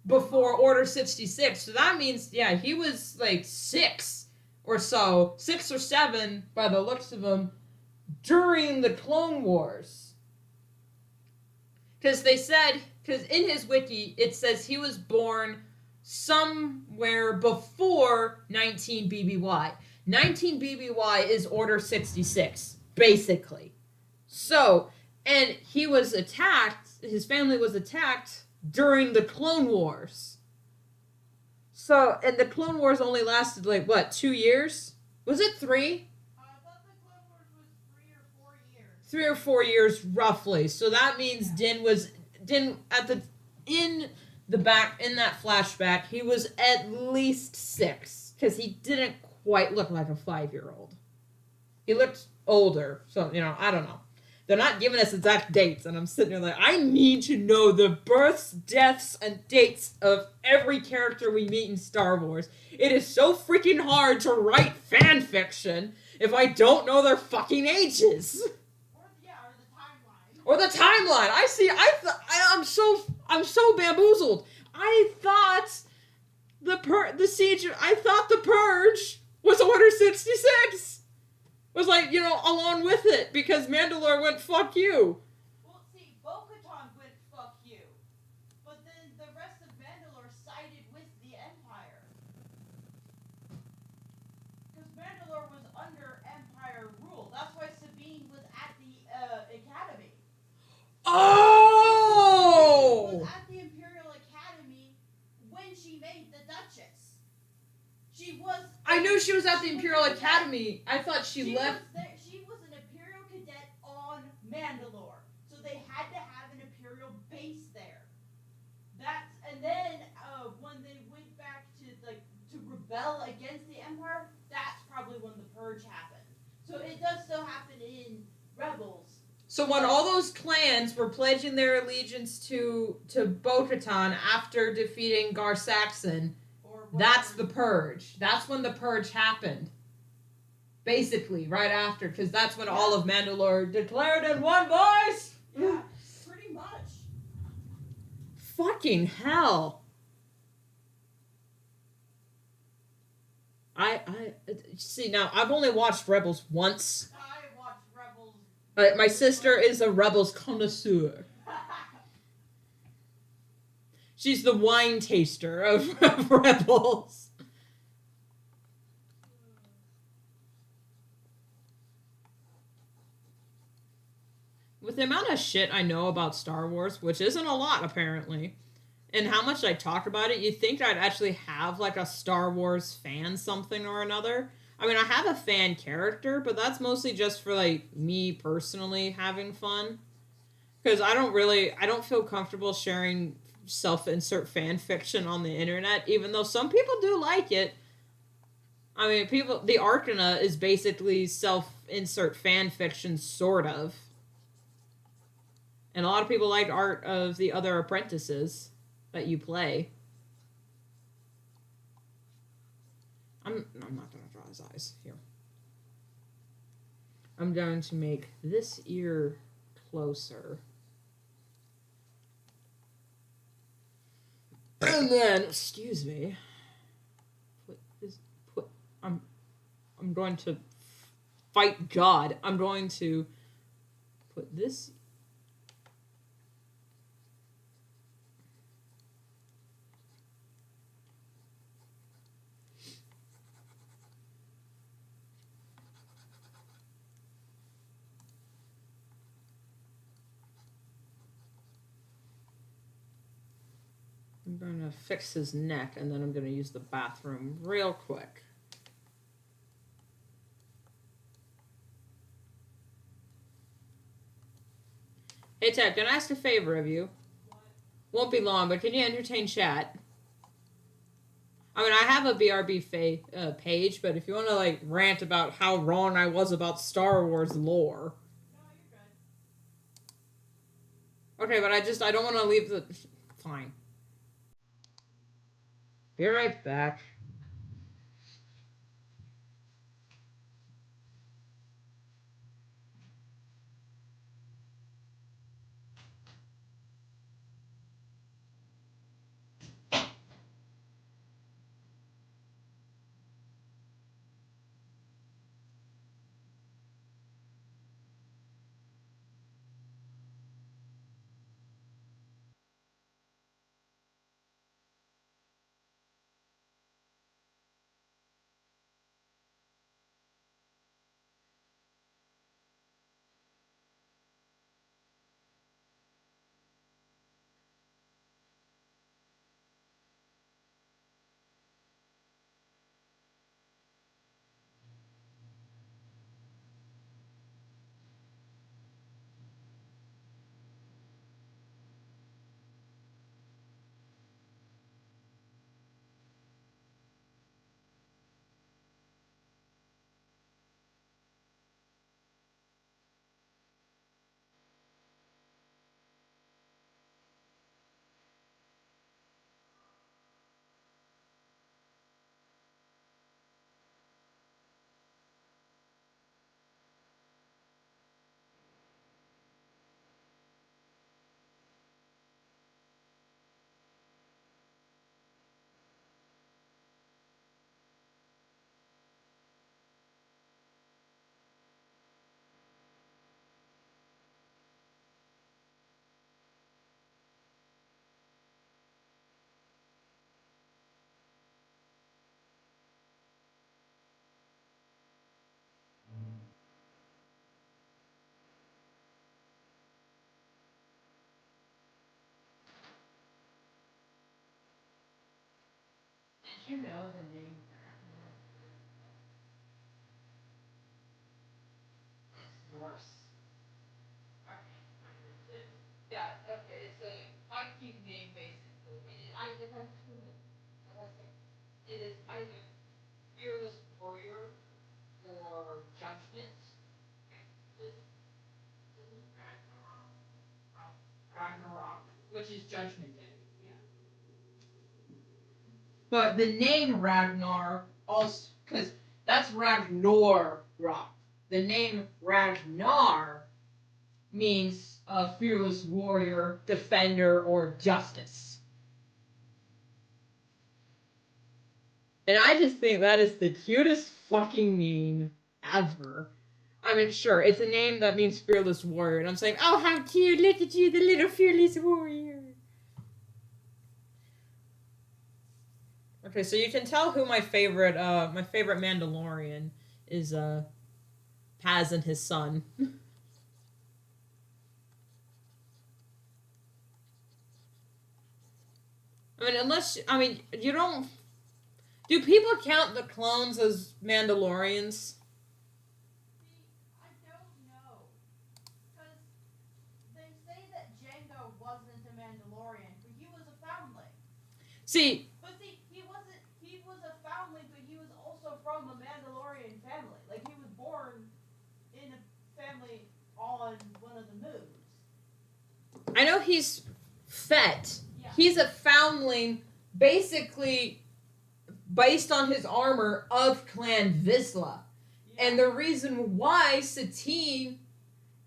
before Order 66. So that means, yeah, he was like 6 or 7 by the looks of him, during the Clone Wars. Because in his wiki, it says he was born somewhere before 19 BBY. 19 BBY is Order 66, basically. So, and he was attacked, his family was attacked during the Clone Wars. So, and the Clone Wars only lasted like, what, 2 years? Was it 3? I thought the Clone Wars was 3 or 4 years. 3 or 4 years, roughly. So that means Din at the, in the back, in that flashback, he was at least 6. Because he didn't quite look like a 5-year-old. He looked older. So, I don't know. They're not giving us exact dates, and I'm sitting there like, I need to know the births, deaths, and dates of every character we meet in Star Wars. It is so freaking hard to write fan fiction if I don't know their fucking ages. Or the timeline. Or the timeline. I'm so bamboozled. I thought the Purge was Order 66. Was like, along with it, because Mandalore went, fuck you. Well, see, Bo-Katan went, fuck you. But then the rest of Mandalore sided with the Empire. Because Mandalore was under Empire rule. That's why Sabine was at the Academy. Oh! She was at the Imperial Academy when she made the Duchess. She was... I knew she was at the Imperial Academy. I thought she left... She was an Imperial cadet on Mandalore. So they had to have an Imperial base there. And then when they went back to rebel against the Empire, that's probably when the Purge happened. So it does still happen in Rebels. So when all those clans were pledging their allegiance to Bo-Katan after defeating Gar Saxon, that's the Purge. That's when the Purge happened. Basically, right after, because that's when all of Mandalore declared in one voice. Yeah, pretty much. Fucking hell. I see, now I've only watched Rebels once. I watched Rebels. My sister is a Rebels connoisseur. She's the wine taster of Rebels. With the amount of shit I know about Star Wars, which isn't a lot apparently, and how much I talk about it, you'd think I'd actually have like a Star Wars fan something or another. I mean, I have a fan character, but that's mostly just for like me personally having fun. Because I don't feel comfortable sharing self-insert fan fiction on the internet, even though some people do like it. I mean, the Arcana is basically self-insert fan fiction, sort of. And a lot of people like art of the other apprentices that you play. I'm not going to draw his eyes. Here. I'm going to make this ear closer. And then, excuse me, I'm going to fight God. I'm going to put this. I'm going to fix his neck, and then I'm going to use the bathroom real quick. Hey, Ted, can I ask a favor of you? What? Won't be long, but can you entertain chat? I mean, I have a BRB page, but if you want to, like, rant about how wrong I was about Star Wars lore. No, you're good. Okay, but I don't want to leave the... Fine. Be right back. you know the name? Worse. Yeah, okay, it's a Viking name basically. It is either fearless warrior or judgment. Ragnarok, which is Judgment Day. Yeah. But the name Ragnar also, because that's Ragnarok. The name Ragnar means a fearless warrior, defender, or justice. And I just think that is the cutest fucking name ever. I mean, sure, it's a name that means fearless warrior, and I'm saying, oh, how cute! Look at you, the little fearless warrior. Okay, so you can tell who my favorite Mandalorian is. Paz and his son. You don't. Do people count the clones as Mandalorians? See, I don't know. Because they say that Django wasn't a Mandalorian, but he was a foundling. See. But see, he was a foundling, but he was also from a Mandalorian family. Like, he was born in a family on one of the moons. I know he's Fett. Yeah. He's a foundling, basically based on his armor of Clan Vizsla. Yeah. And the reason why Satine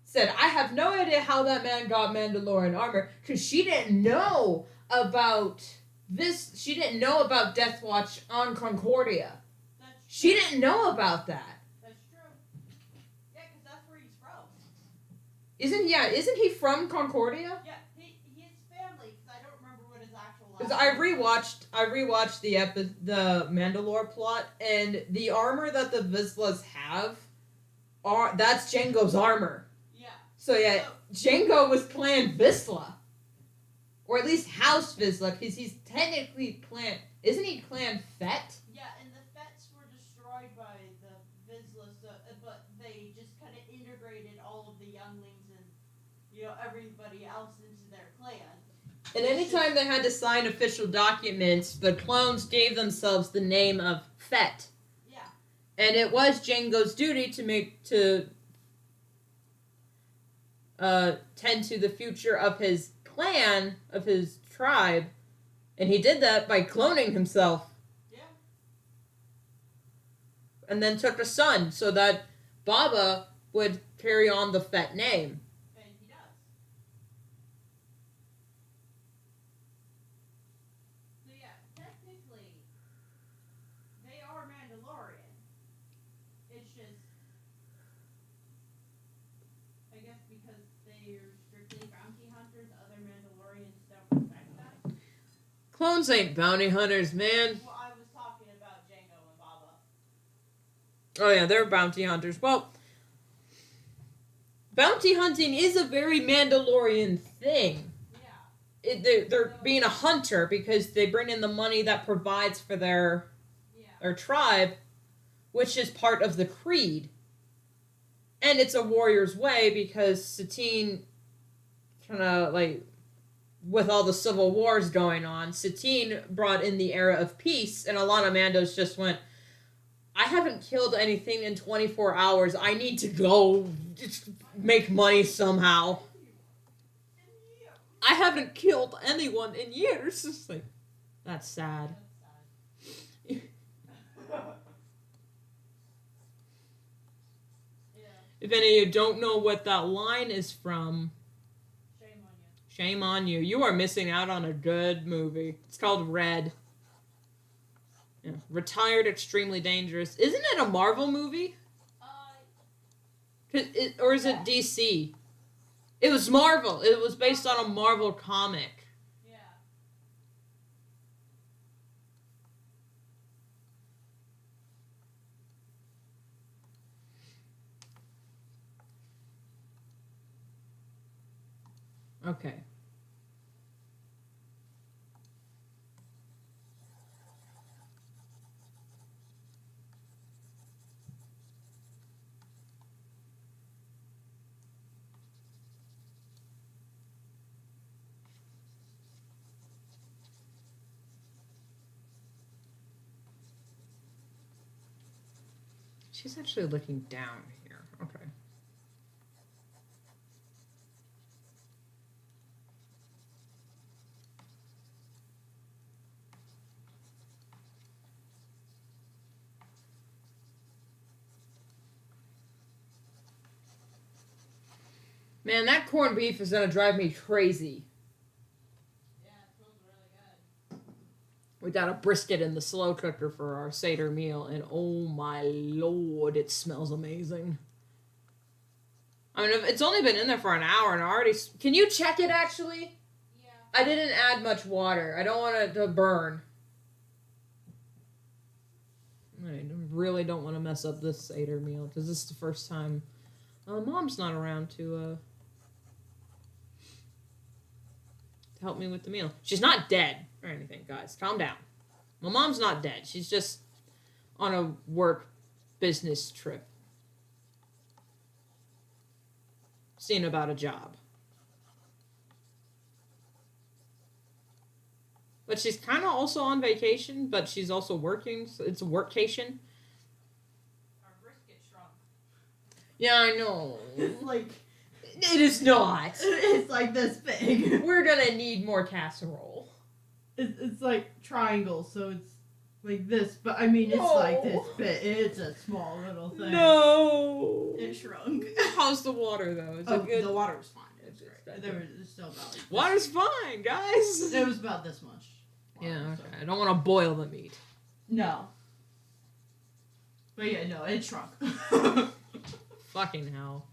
said, I have no idea how that man got Mandalorian armor, because she didn't know about this. She didn't know about Death Watch on Concordia. She didn't know about that. That's true. Yeah, because that's where he's from. Isn't he from Concordia? Yeah, his family, because I don't remember what his actual last Because name I rewatched the Mandalore plot, and the armor that the Vizslas have, that's Jango's armor. Yeah. So yeah, Jango was Clan Vizsla. Or at least House Vizsla, because he's technically isn't he Clan Fett? Yeah, and the Fets were destroyed by the Vizslas, but they just kind of integrated all of the younglings and, everybody else into their clan. And anytime they had to sign official documents, the clones gave themselves the name of Fett. Yeah. And it was Jango's duty to tend to the future of his clan, of his tribe, and he did that by cloning himself. Yeah. And then took a son so that Baba would carry on the Fett name. And he does. So yeah, technically, they are Mandalorian. It's just, I guess because they're strictly bounty hunters, other Mandalorians don't respect that. Clones ain't bounty hunters, man. Well, I was talking about Jango and Baba. Oh yeah, they're bounty hunters. Well, bounty hunting is a very Mandalorian thing. Yeah. They're being a hunter because they bring in the money that provides for their tribe, which is part of the creed. And it's a warrior's way because Satine kind of with all the civil wars going on, Satine brought in the era of peace, and a lot of Mandos just went, I haven't killed anything in 24 hours. I need to go just make money somehow. I haven't killed anyone in years. It's like, that's sad. Yeah. If any of you don't know what that line is from, Shame on you. shame on you. You are missing out on a good movie. It's called Red. Yeah. Retired, Extremely Dangerous. Isn't it a Marvel movie? Or is it DC? It was Marvel. It was based on a Marvel comic. Yeah. Okay. She's actually looking down here. Okay. Man, that corned beef is gonna drive me crazy. Yeah, it smells really good. We got a brisket in the slow cooker for our Seder meal, and oh my lord, it smells amazing. I mean, it's only been in there for an hour, and I already... Can you check it, actually? Yeah. I didn't add much water. I don't want it to burn. I really don't want to mess up this Seder meal, because this is the first time Mom's not around to help me with the meal. She's not dead or anything, guys. Calm down. My mom's not dead. She's just on a work business trip. Seeing about a job. But she's kind of also on vacation, but she's also working, so it's a workcation. Our brisket shrunk. Yeah, I know. It's like... It is not. It's like this big. We're gonna need more casserole. It's like triangle, so it's like this, but I mean, it's like this big. It's a small little thing. No. It shrunk. How's the water, though? Is it good? The water was fine. It was It's great. There was still about like Water's fine, guys. It was about this much. Water, Yeah, okay. so. I don't want to boil the meat. No. But yeah, no, it shrunk. Fucking hell.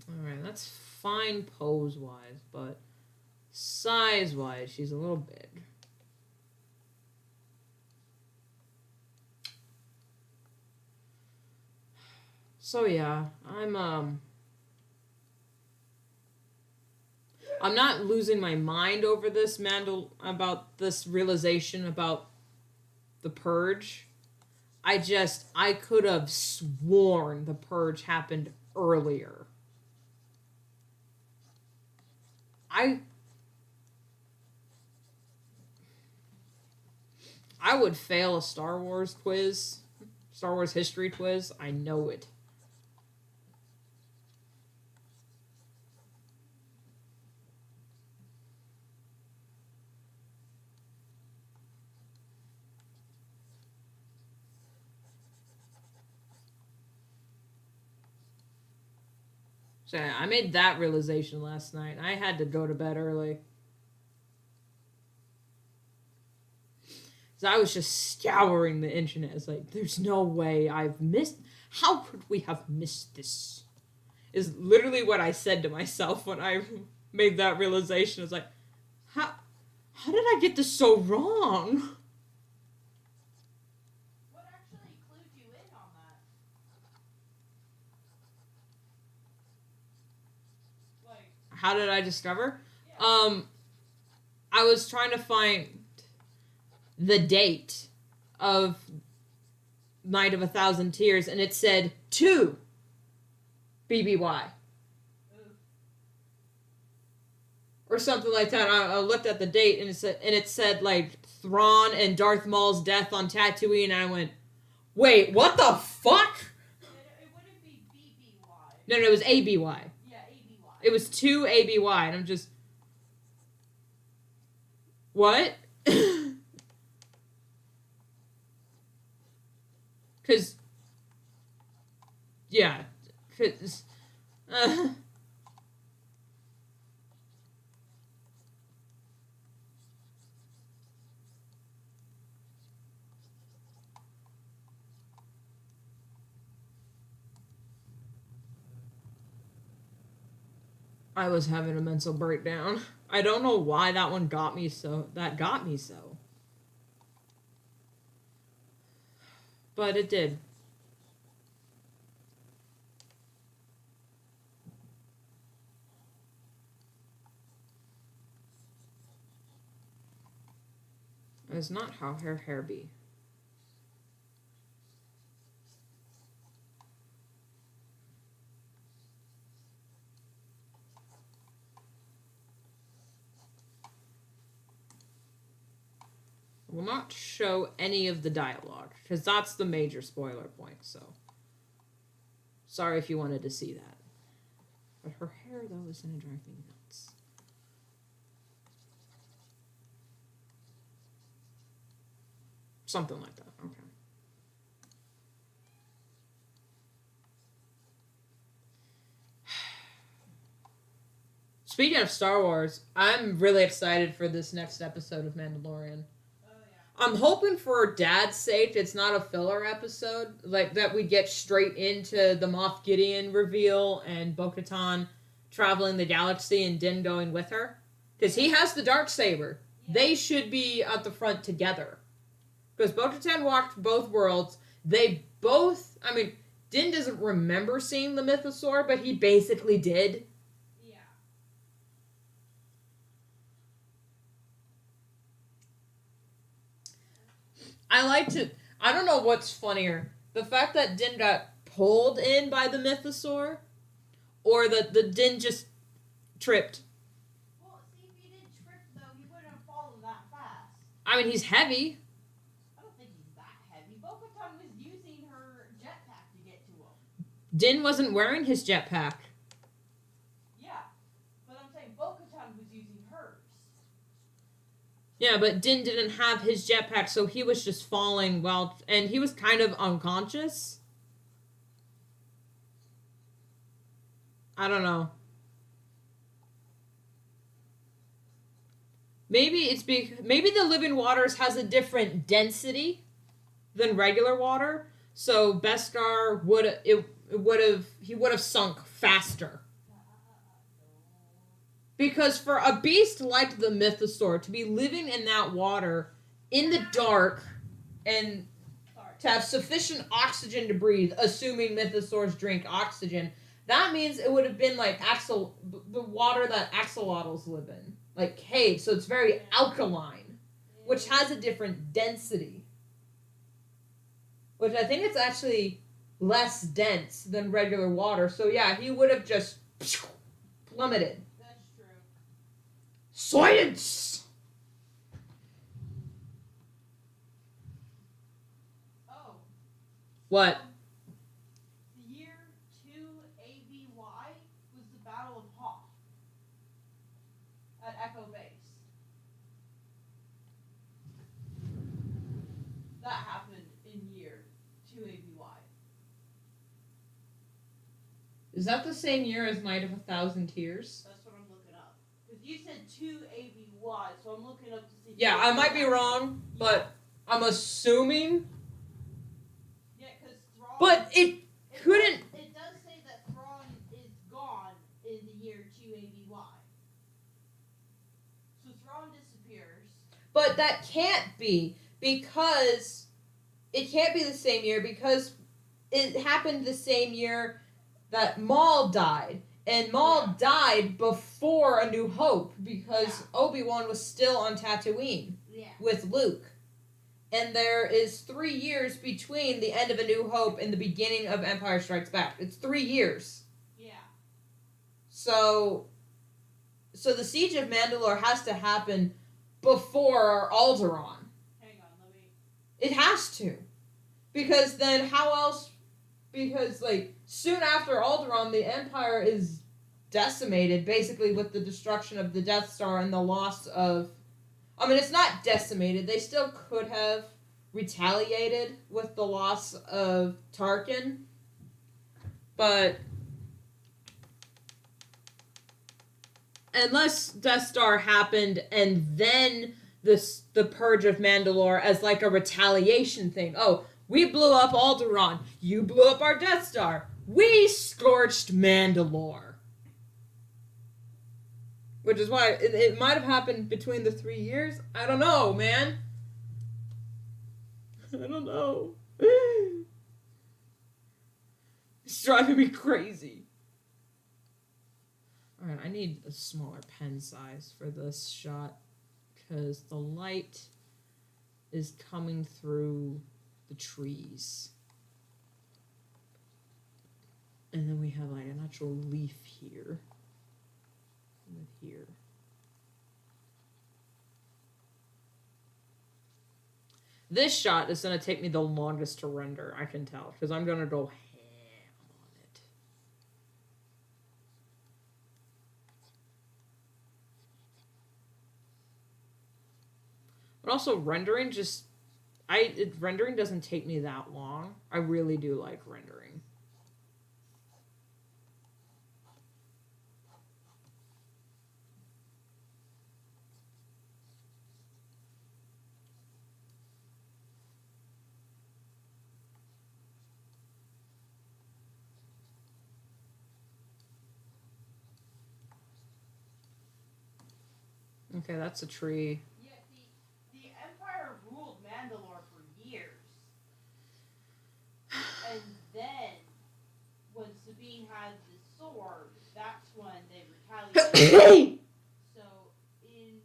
Alright, that's fine pose-wise, but size-wise, she's a little big. So yeah, I'm not losing my mind over this about this realization about the purge. I could have sworn the purge happened earlier. I would fail a Star Wars history quiz. I know it. So I made that realization last night. I had to go to bed early. So I was just scouring the internet. It's like, there's no way I've missed... How could we have missed this? Is literally what I said to myself when I made that realization. It's like, how did I get this so wrong? What actually clued you in on that? Like, How did I discover? yeah. I was trying to find the date of Night of a Thousand Tears, and it said 2 BBY. Or something like that. I looked at the date, and it said like Thrawn and Darth Maul's death on Tatooine, and I went, wait, what the fuck? It wouldn't be BBY. No, it was ABY. Yeah, ABY. It was 2 ABY, and I'm just... What? Because... Yeah. Because... I was having a mental breakdown. I don't know why that one got me so. That got me so. But it did. It's not how her hair be. I will not show any of the dialogue, because that's the major spoiler point, so. Sorry if you wanted to see that. But her hair, though, is going to drive me nuts. Something like that, okay. Speaking of Star Wars, I'm really excited for this next episode of Mandalorian. Oh, yeah. I'm hoping for Dad's sake it's not a filler episode, like that we get straight into the Moff Gideon reveal and Bo-Katan traveling the galaxy and Din going with her. Because he has the Darksaber. Yeah. They should be at the front together. Because Bo-Katan walked both worlds. They both, I mean, Din doesn't remember seeing the Mythosaur, but he basically did. Yeah. I don't know what's funnier. The fact that Din got pulled in by the Mythosaur, or that the Din just tripped. Well, see, if he did trip, though, he wouldn't have fallen that fast. I mean, he's heavy. I don't think he's that heavy. Bo-Katan was using her jetpack to get to him. Din wasn't wearing his jetpack. Yeah. But I'm saying Bo-Katan was using hers. Yeah, but Din didn't have his jetpack, so he was just falling and he was kind of unconscious. I don't know. Maybe maybe the living waters has a different density than regular water, so Beskar would have sunk faster. Because for a beast like the Mythosaur to be living in that water in the dark and to have sufficient oxygen to breathe, assuming Mythosaurs drink oxygen, that means it would have been like the water that axolotls live in, like caves. So it's very alkaline, which has a different density. Which I think it's actually less dense than regular water. So yeah, he would have just plummeted. That's true. Science! Oh. What? The year 2 ABY was the Battle of Hoth at Echo Base. That happened in year 2 ABY. Is that the same year as Night of a Thousand Tears? That's what I'm looking up. Because you said 2 ABY, so I'm looking up to see. Yeah, I might be wrong, but I'm assuming. Yeah, because Thrawn. But it couldn't. It does say that Thrawn is gone in the year 2 ABY. So Thrawn disappears. But that can't be, because it can't be the same year, because it happened the same year that Maul died. And Maul died before A New Hope, because Obi-Wan was still on Tatooine with Luke. And there is 3 years between the end of A New Hope and the beginning of Empire Strikes Back. It's 3 years. Yeah. So the Siege of Mandalore has to happen before Alderaan. Hang on, let me. It has to. Because then how else? Because, like, soon after Alderaan, the Empire is decimated, basically with the destruction of the Death Star and the loss of... I mean, it's not decimated. They still could have retaliated with the loss of Tarkin. But... unless Death Star happened and then the Purge of Mandalore as, like, a retaliation thing. Oh, we blew up Alderaan. You blew up our Death Star. We scorched Mandalore. Which is why it might have happened between the 3 years. I don't know, man. I don't know. It's driving me crazy. Alright, I need a smaller pen size for this shot, because the light is coming through the trees. And then we have like an actual leaf here. And here. This shot is going to take me the longest to render, I can tell, because I'm going to go ham on it. But also rendering rendering doesn't take me that long. I really do like rendering. Okay, that's a tree. Yeah, the Empire ruled Mandalore for years. And then, when Sabine had the sword, that's when they retaliated. So, in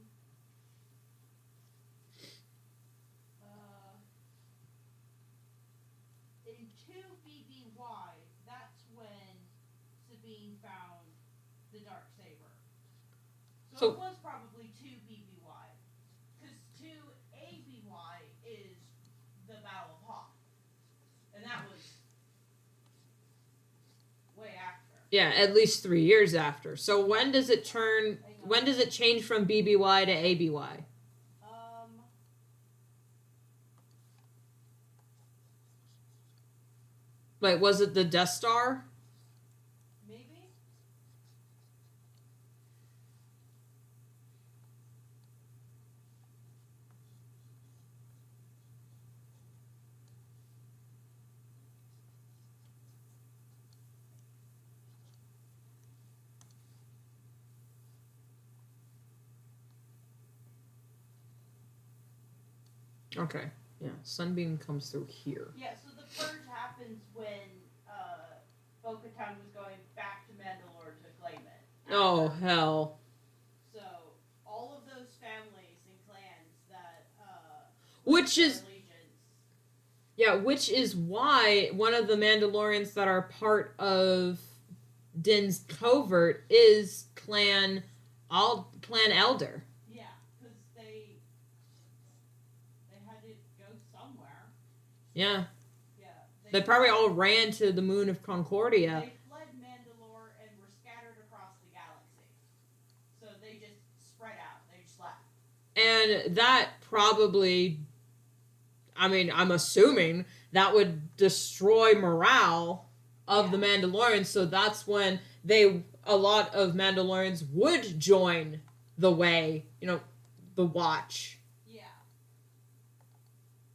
2 BBY, that's when Sabine found the dark saber. So it was probably 2 BBY, because 2 ABY is the Battle of Hoth, and that was way after. Yeah, at least 3 years after. So when does it turn? When does it change from BBY to ABY? Like, was it the Death Star? Maybe. Okay. Yeah, Sunbeam comes through here. Yeah, so the purge happens when Bo-Katan was going back to Mandalore to claim it. Oh, hell. So, all of those families and clans that, which is... allegiance. Yeah, which is why one of the Mandalorians that are part of Din's covert is Clan Elder. Yeah, because they had to go somewhere. Yeah. Yeah. They probably all ran to the moon of Concordia. They fled Mandalore and were scattered across the galaxy. So they just spread out. They just left. And that probably, I mean, I'm assuming that would destroy morale of the Mandalorians. So that's when a lot of Mandalorians would join the Way, the Watch. Yeah.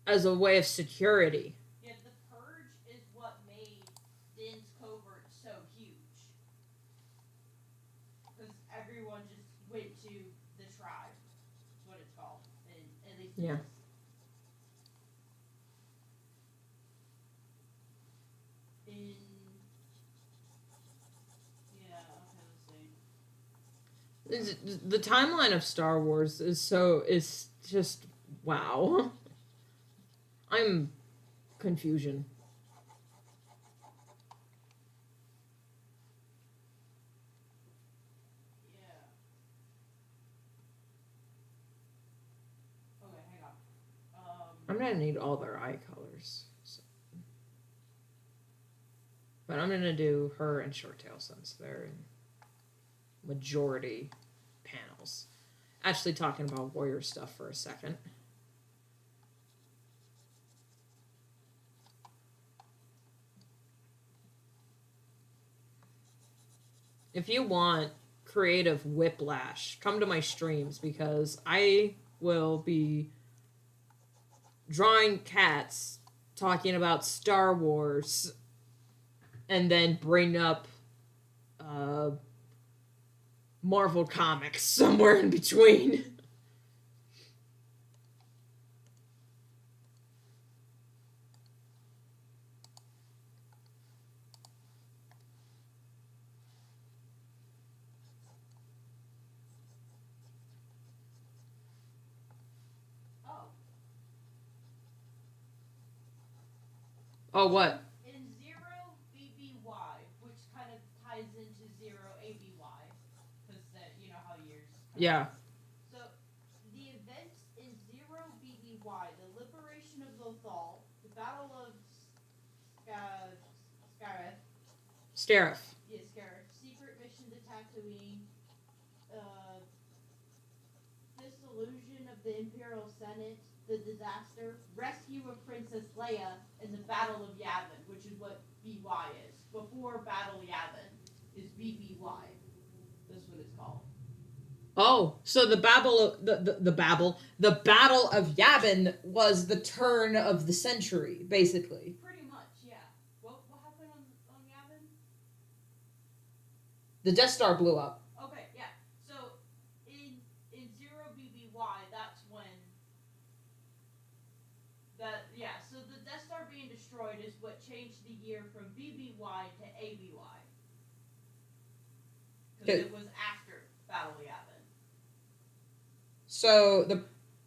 As a way of security. Yeah, the purge is what made Din's covert so huge. Because everyone just went to the tribe. That's what it's called. At least yeah. The timeline of Star Wars is just wow. I'm confusion. Yeah. Okay, hang on. I'm gonna need all their eye colors. So. But I'm gonna do her and Shorttail since they're in majority panels. Actually talking about warrior stuff for a second. If you want creative whiplash, come to my streams because I will be drawing cats talking about Star Wars and then bring up Marvel Comics somewhere in between. Oh, what? In 0 BBY, which kind of ties into 0 ABY, because you know how years. Yeah. So, the events in 0 BBY, the liberation Revolution of Lothal, the Battle of Scarif, Scarif. yes, Scarif, Secret Mission to Tatooine, Dissolution of the Imperial Senate, The Disaster, Rescue of Princess Leia, and the Battle of Yavin, which is what BY is. Before Battle Yavin is BBY. That's what it's called. Oh, so the Battle of Yavin was the turn of the century, basically. Pretty much, yeah. What happened on Yavin? The Death Star blew up. Okay, yeah. So in Zero BBY, that's when so the Death Star being destroyed is what changed the year from BBY to ABY. Because it was after Battle Yavin. So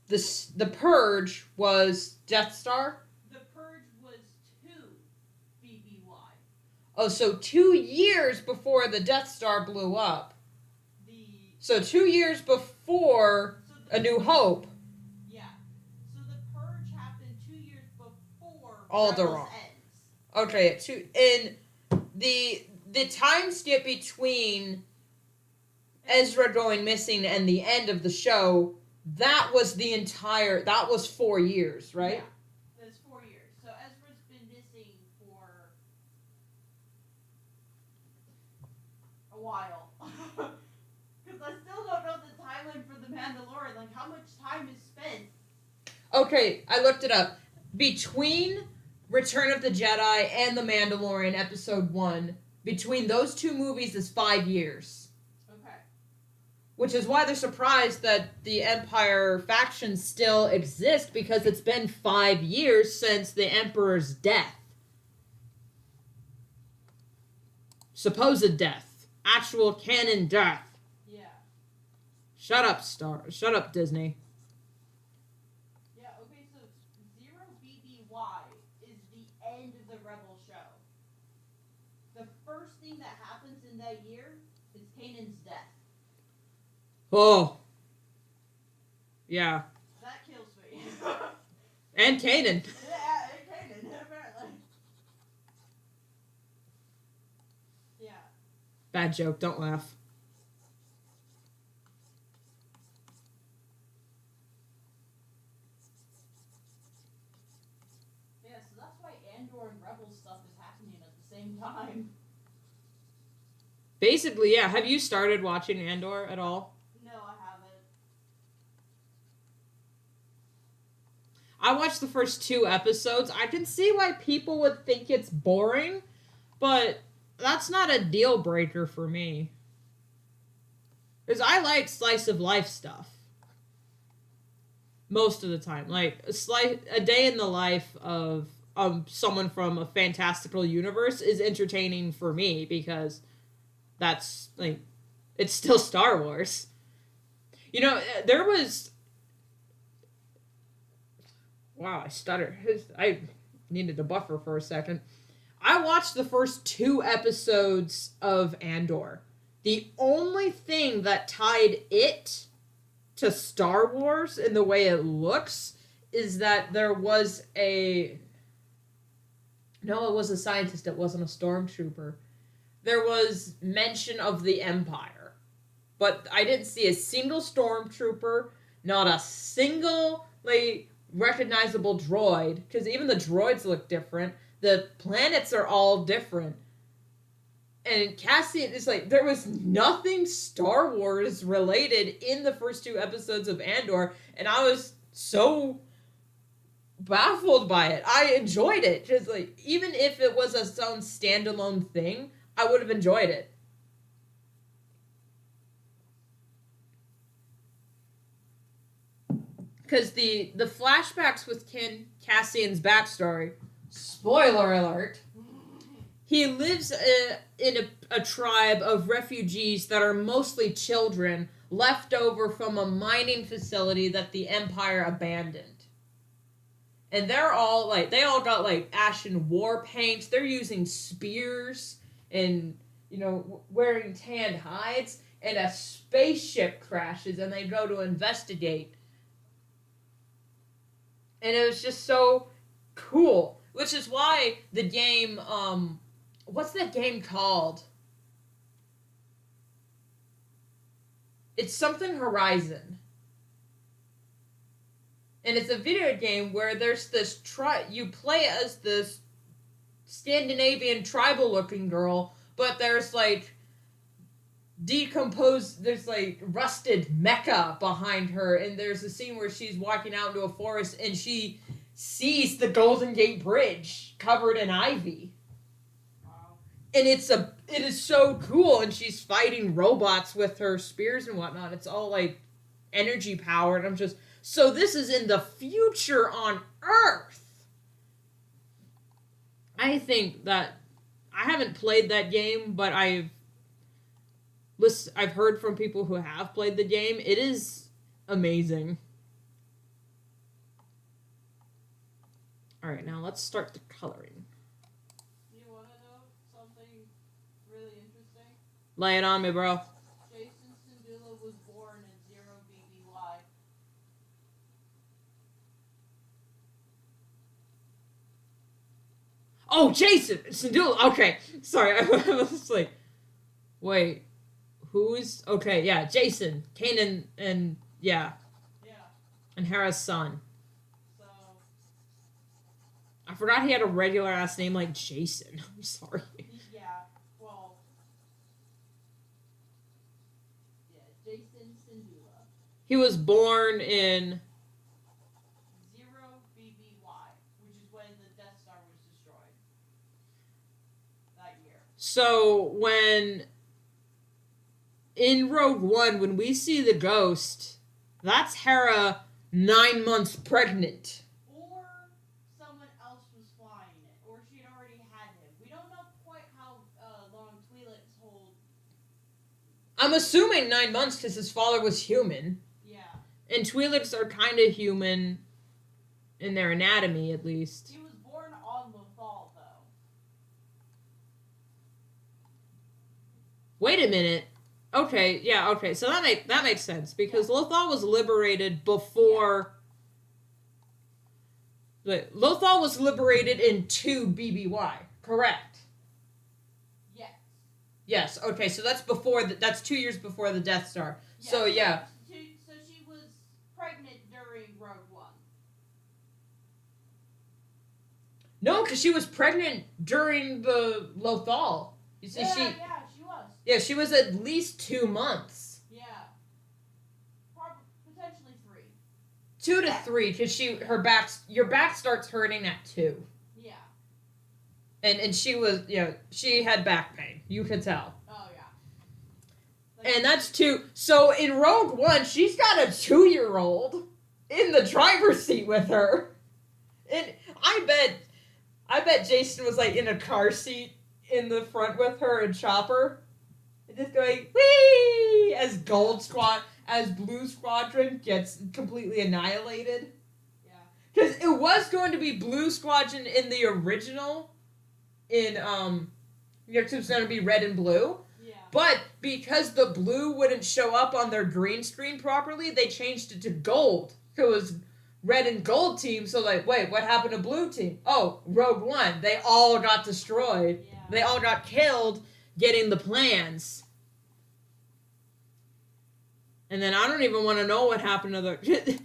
the Purge was Death Star? The Purge was 2 BBY. Oh, so 2 years before the Death Star blew up. So 2 years before A New Hope. Yeah. So the Purge happened 2 years before Alderaan ends. Okay, in the time skip between Ezra going missing and the end of the show, that was 4 years, right? Yeah, that's 4 years. So Ezra's been missing for a while. Because I still don't know the timeline for The Mandalorian, like how much time is spent. Okay, I looked it up. Between Return of the Jedi and The Mandalorian Episode 1, between those 2 movies is 5 years. Which is why they're surprised that the Empire faction still exists, because it's been 5 years since the Emperor's death. Supposed death. Actual canon death. Yeah. Shut up, Disney. Yeah, okay, so Zero BBY is the end of the Rebel show. The first thing that happens in that year is Kanan's death. Oh. Yeah. That kills me. And Kanan. Yeah, and Kanan, apparently. Yeah. Bad joke, don't laugh. Yeah, so that's why Andor and Rebel stuff is happening at the same time. Basically, yeah. Have you started watching Andor at all? I watched the first 2 episodes. I can see why people would think it's boring, but that's not a deal breaker for me. Because I like slice of life stuff. Most of the time. Like, a day in the life of someone from a fantastical universe is entertaining for me, because that's, like, it's still Star Wars. You know, there was... Wow, I stuttered. I needed to buffer for a second. I watched the first 2 episodes of Andor. The only thing that tied it to Star Wars in the way it looks is that there was a... No, it was a scientist. It wasn't a stormtrooper. There was mention of the Empire. But I didn't see a single stormtrooper, not a single, like... recognizable droid, because even the droids look different. The planets are all different. And Cassian is like, there was nothing Star Wars related in the first 2 episodes of Andor, and I was so baffled by it. I enjoyed it. Just like, even if it was its own standalone thing, I would have enjoyed it. Because the flashbacks with Cassian's backstory, spoiler alert, he lives in a tribe of refugees that are mostly children left over from a mining facility that the Empire abandoned. And they all got like ashen war paint. They're using spears and, wearing tanned hides. And a spaceship crashes and they go to investigate. And it was just so cool. Which is why the game, what's that game called? It's something Horizon. And it's a video game where there's this you play as this Scandinavian tribal looking girl, but there's like there's like rusted mecha behind her, and there's a scene where she's walking out into a forest and she sees the Golden Gate Bridge covered in ivy. Wow. And it is so cool, and she's fighting robots with her spears and whatnot. It's all like energy powered. And I'm just, so this is in the future on Earth. I think that I haven't played that game, but I've heard from people who have played the game. It is amazing. All right, now let's start the coloring. You want to know something really interesting? Lay it on me, bro. Jason Sindula was born at 0 BBY. Oh, Jason Sindula. Okay, sorry. I was like, wait, who's okay? Yeah, Jason, Kanan, and yeah, and Hera's son. So I forgot he had a regular ass name like Jason. I'm sorry. yeah, well, yeah, Jason Sindula. He was born in 0 BBY, which is when the Death Star was destroyed. That year. So when in Rogue One, when we see the ghost, that's Hera 9 months pregnant. Or someone else was flying it, or she had already had him. We don't know quite how long Twi'lek's hold. I'm assuming 9 months because his father was human. Yeah. And Twi'leks are kind of human in their anatomy, at least. He was born on Lothal, though. Wait a minute. Okay, yeah, okay. So that makes sense because Lothal was liberated before. Lothal was liberated in 2 BBY, correct? Yes. Yes. Okay, so that's that's 2 years before the Death Star. Yeah, So yeah. So she was pregnant during Rogue One. No, because she was pregnant during the Lothal. You see, Yeah, she was. Yeah, she was at least 2 months. Yeah. Potentially 3. 2 to 3, because your back starts hurting at 2. Yeah. And she was, she had back pain. You could tell. Oh, yeah. And that's 2. So in Rogue One, she's got a 2-year-old in the driver's seat with her. And I bet Jason was like in a car seat in the front with her and Chopper. And just going, whee! As Blue Squadron gets completely annihilated. Yeah. Because it was going to be Blue Squadron in the original. It was going to be red and blue. Yeah. But because the blue wouldn't show up on their green screen properly, they changed it to gold. So it was red and gold team. So like, wait, what happened to blue team? Oh, Rogue One. They all got destroyed. Yeah. They all got killed getting the plans. And then I don't even want to know what happened to the...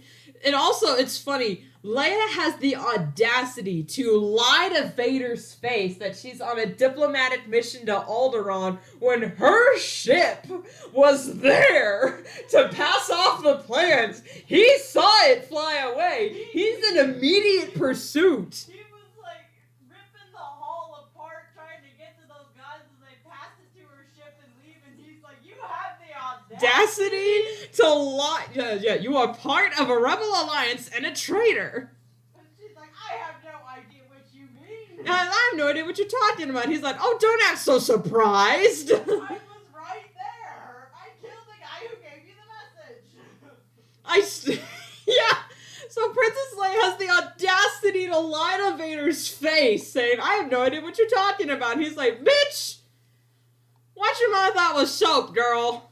And also, it's funny, Leia has the audacity to lie to Vader's face that she's on a diplomatic mission to Alderaan when her ship was there to pass off the plans. He saw it fly away. He's in immediate pursuit. He was like ripping the hull apart trying to get to those guys as they pass it to her ship and leave, and he's like, you have the Audacity to lie. Yeah, you are part of a rebel alliance and a traitor. And she's like, I have no idea what you mean. I have no idea what you're talking about. He's like, oh, don't act so surprised. I was right there. I killed the guy who gave you the message. Yeah. So Princess Leia has the audacity to lie to Vader's face, saying, I have no idea what you're talking about. He's like, bitch, what your mother thought was soap, girl.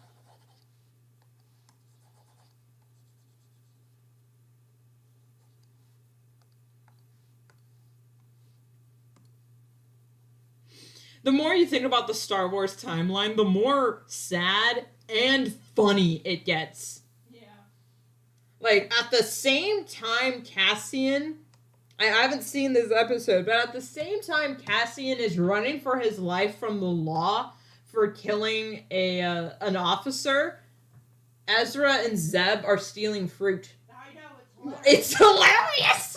the more you think about the Star Wars timeline, the more sad and funny it gets. Yeah. Like, at the same time Cassian, I haven't seen this episode, but at the same time Cassian is running for his life from the law for killing an officer, Ezra and Zeb are stealing fruit. I know, it's hilarious. It's hilarious!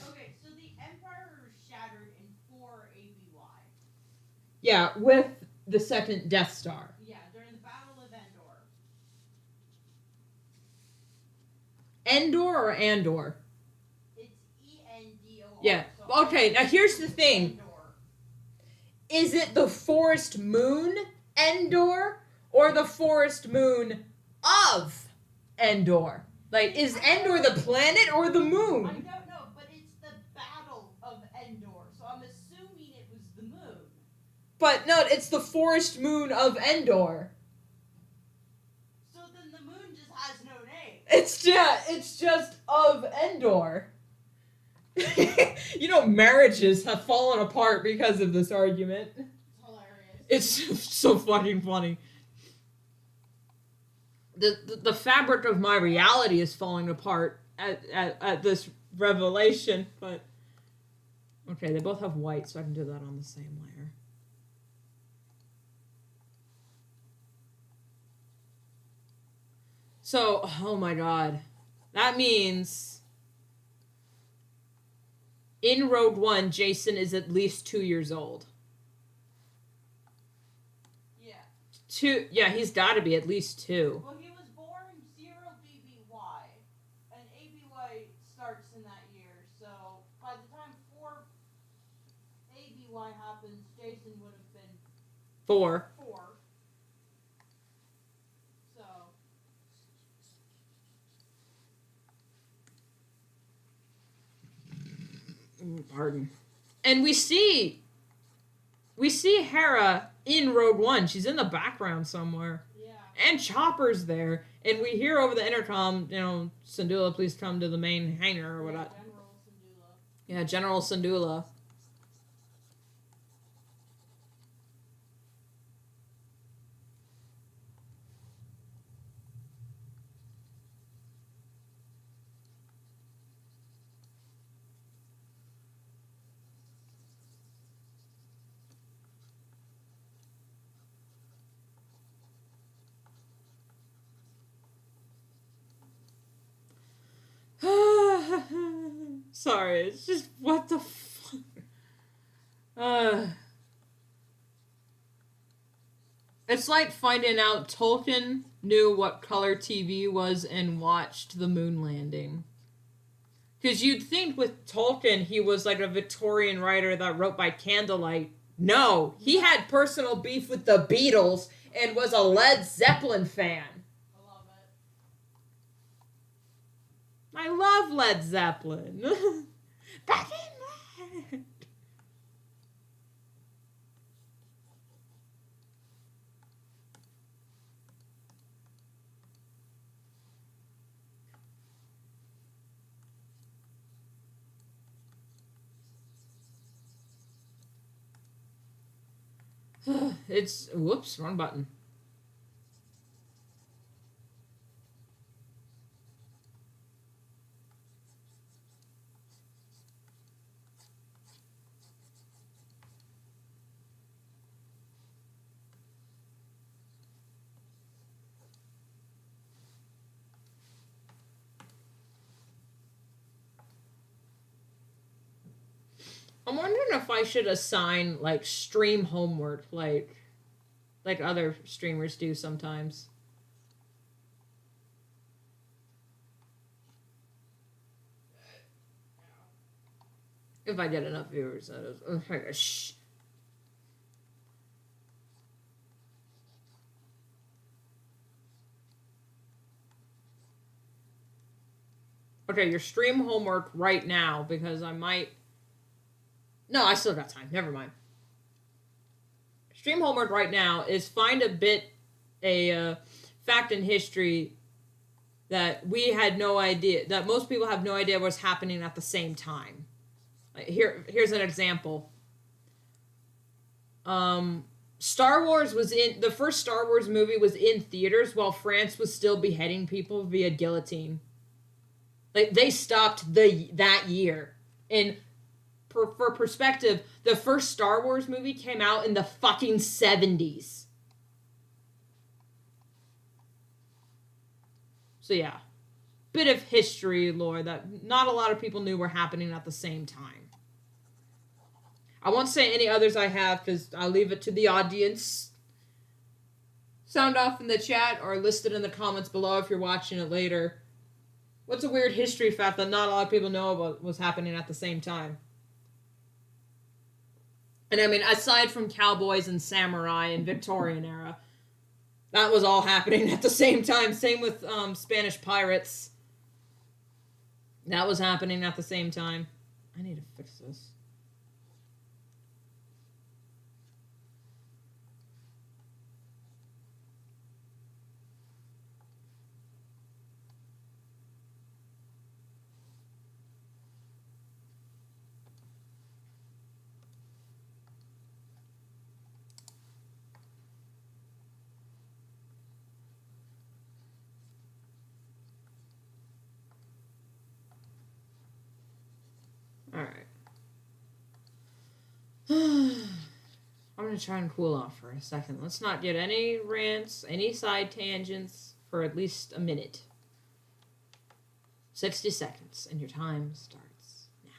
Okay, so the Empire was shattered in 4 ABY. Yeah, with the second Death Star. Yeah, during the Battle of Endor. Endor or Andor? It's ENDOR. Yeah. So Okay, now here's the thing. Endor. Is it the forest moon Endor or the forest moon of Endor? Like, is Endor the planet or the I moon? don't know, but it's the Battle of Endor, so I'm assuming it was the moon. But no, it's the forest moon of Endor. So then the moon just has no name. It's just of Endor. You know, marriages have fallen apart because of this argument. It's hilarious. It's so fucking funny. The fabric of my reality is falling apart at this revelation, but okay, they both have white, so I can do that on the same layer. So, oh my god. That means in Rogue One, Jason is at least 2 years old. Yeah. Yeah, he's got to be at least 2. Well, he was born 0 BBY, and ABY starts in that year, so by the time 4 ABY happens, Jason would have been 4. 4. So. Pardon. And we see Hera in Rogue One. She's in the background somewhere. Yeah. And Chopper's there. And we hear over the intercom, Syndulla, please come to the main hangar or whatnot. General Syndulla. Yeah, General Syndulla. Sorry, it's just what the fuck. It's like finding out Tolkien knew what color TV was and watched the moon landing. Because you'd think with Tolkien he was like a Victorian writer that wrote by candlelight. No, he had personal beef with the Beatles and was a Led Zeppelin fan. I love Led Zeppelin. Back in It's whoops, wrong button. I'm wondering if I should assign like stream homework like other streamers do sometimes. If I get enough viewers, that is. Shh. Okay, your stream homework right now because I might. No, I still got time. Never mind. Stream homework right now is find a fact in history that we had no idea, that most people have no idea was happening at the same time. Here's an example. Star Wars was in the first Star Wars movie was in theaters while France was still beheading people via guillotine. Like they stopped that year. And for perspective, the first Star Wars movie came out in the fucking 70s. So yeah, bit of history lore that not a lot of people knew were happening at the same time. I won't say any others I have because I'll leave it to the audience. Sound off in the chat or listed in the comments below if you're watching it later. What's a weird history fact that not a lot of people know about was happening at the same time? And I mean, aside from cowboys and samurai and Victorian era, that was all happening at the same time. Same with Spanish pirates. That was happening at the same time. I need to fix this. Alright. I'm going to try and cool off for a second. Let's not get any rants, any side tangents for at least a minute. 60 seconds, and your time starts now.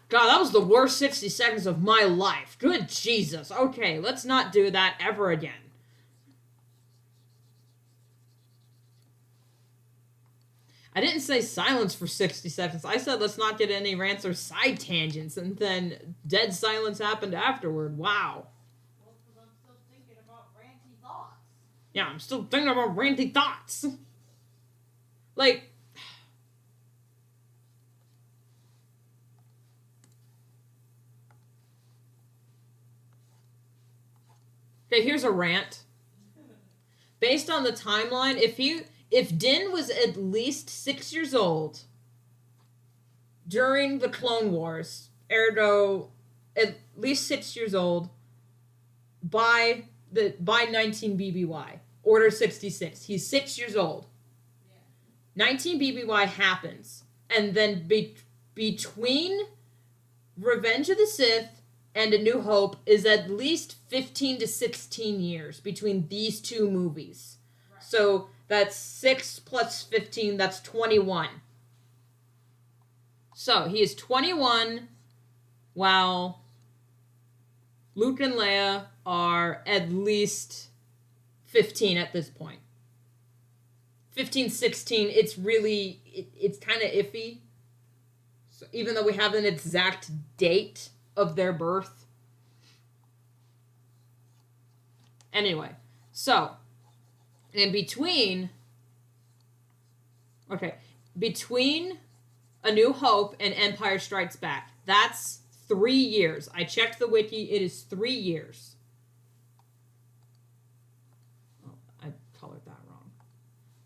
God, that was the worst 60 seconds of my life. Good Jesus. Okay, let's not do that ever again. I didn't say silence for 60 seconds. I said let's not get any rants or side tangents, and then dead silence happened afterward. Wow. Well, because I'm still thinking about ranty thoughts. Yeah, I'm still thinking about ranty thoughts. Like... Okay, here's a rant. Based on the timeline, if Din was at least 6 years old during the Clone Wars, ergo at least 6 years old by 19 BBY, Order 66. He's 6 years old. Yeah. 19 BBY happens, and then between Revenge of the Sith and A New Hope is at least 15 to 16 years between these two movies. Right. So that's 6 plus 15, that's 21. So he is 21 while Luke and Leia are at least 15 at this point. 15, 16, it's really, it's kind of iffy. So even though we have an exact date of their birth. Anyway, so in between A New Hope and Empire Strikes Back, that's 3 years. I checked the wiki, it is 3 years. Oh, I colored that wrong.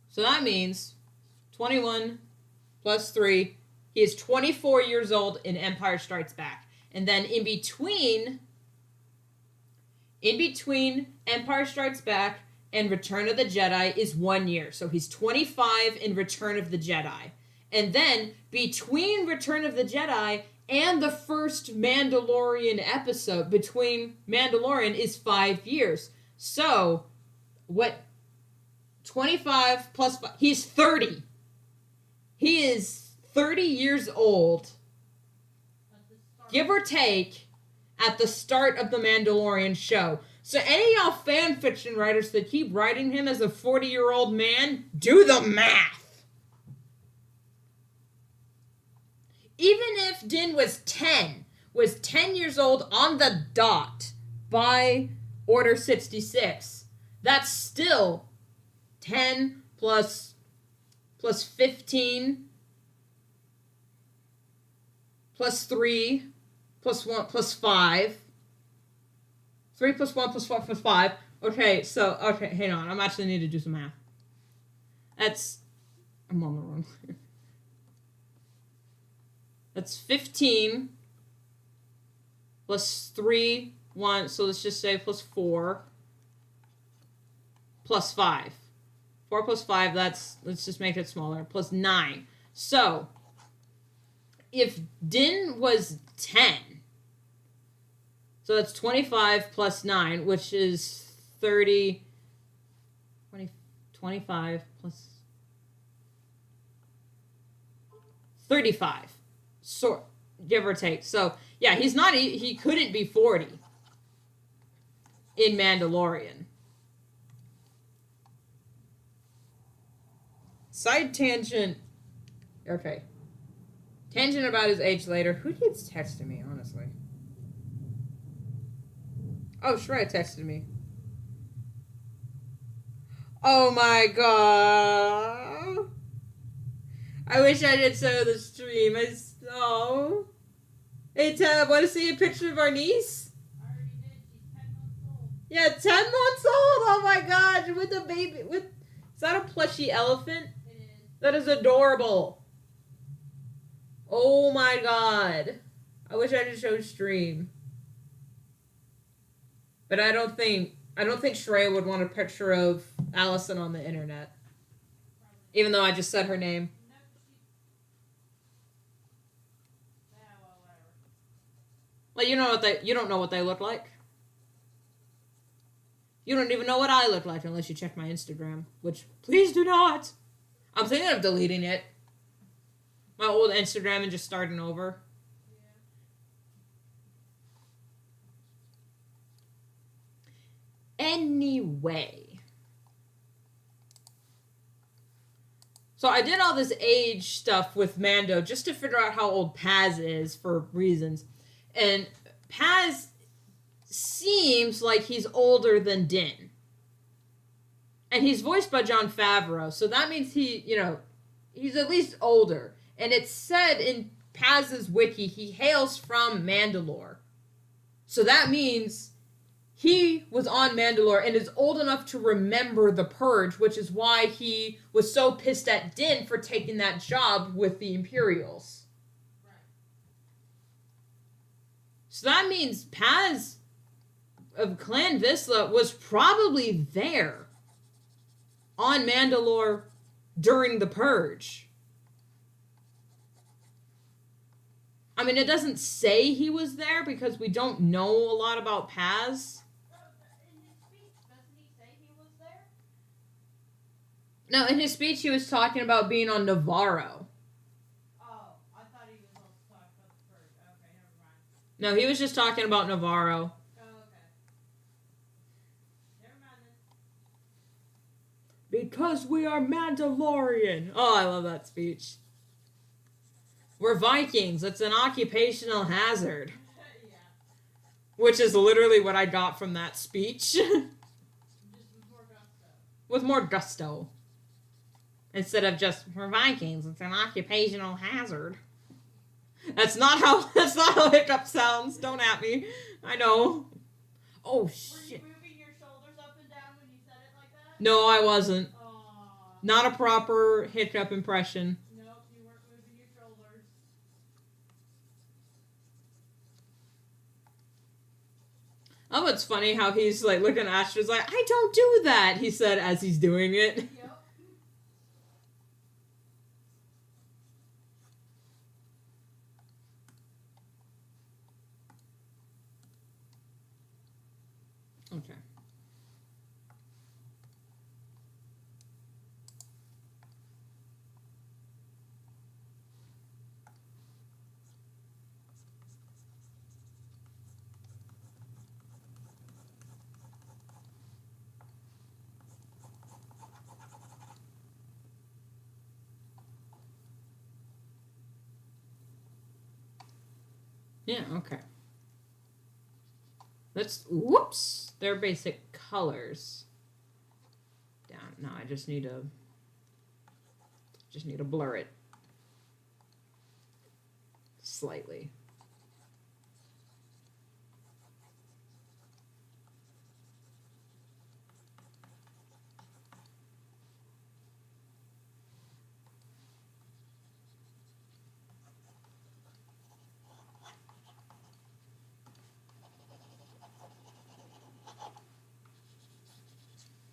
So that means 21 plus 3, he is 24 years old in Empire Strikes Back. And then in between Empire Strikes Back and Return of the Jedi is 1 year. So he's 25 in Return of the Jedi. And then between Return of the Jedi and the first Mandalorian episode, between Mandalorian is 5 years. So what 25 plus 5, he's 30. He is 30 years old. Give or take, at the start of the Mandalorian show. So any of y'all fan fiction writers that keep writing him as a 40-year-old man, do the math. Even if Din was 10 was 10 years old on the dot by Order 66, that's still 10 plus 15 plus 3 plus 1 plus 5. 3 plus 1 plus 4 plus 5. Okay, hang on. I'm actually need to do some math. I'm on the wrong. That's 15 plus 3, 1. So let's just say plus 4 plus 5. 4 plus 5, let's just make it smaller, plus 9. So, if Din was 10, so that's 25 plus 9, which is 30, 25 plus 35, so, give or take. So, yeah, he couldn't be 40 in Mandalorian. Side tangent. Okay. Tangent about his age later. Who keeps texting me, honestly? Oh, Shreya texted me. Oh my god. I wish I did so the stream. Hey, Tab, want to see a picture of our niece? I already did. She's 10 months old. Yeah, 10 months old. Oh my god. With a baby. Is that a plushy elephant? It is. That is adorable. Oh my god. I wish I could show stream. But I don't think Shreya would want a picture of Allison on the internet. Even though I just said her name. No, well, whatever. Like, you don't know what they look like. You don't even know what I look like unless you check my Instagram, which please do not. I'm thinking of deleting it. My old Instagram and just starting over. Yeah. Anyway. So I did all this age stuff with Mando just to figure out how old Paz is for reasons. And Paz seems like he's older than Din. And he's voiced by Jon Favreau, so that means he's at least older. And it's said in Paz's wiki, he hails from Mandalore. So that means he was on Mandalore and is old enough to remember the Purge, which is why he was so pissed at Din for taking that job with the Imperials. Right. So that means Paz of Clan Vizsla was probably there on Mandalore during the Purge. I mean, it doesn't say he was there because we don't know a lot about Paz. In his speech, doesn't he say he was there? No, in his speech he was talking about being on Navarro. Oh, I thought he was also talking about the Purge. Okay, never mind. No, he was just talking about Navarro. Oh, okay. Never mind then. Because we are Mandalorian. Oh, I love that speech. We're Vikings. It's an occupational hazard. Yeah. Which is literally what I got from that speech. Just with more gusto. With more gusto. Instead of just, we're Vikings. It's an occupational hazard. That's not how Hiccup sounds. Don't at me. I know. Oh, shit. Were you moving your shoulders up and down when you said it like that? No, I wasn't. Aww. Not a proper Hiccup impression. Nope, you weren't moving your shoulders. Oh, it's funny how he's like looking at Asher's like, I don't do that, he said as he's doing it. Yep. Okay. Yeah, okay. Let's, whoops, their basic colors. Down, now I just need to blur it. Slightly.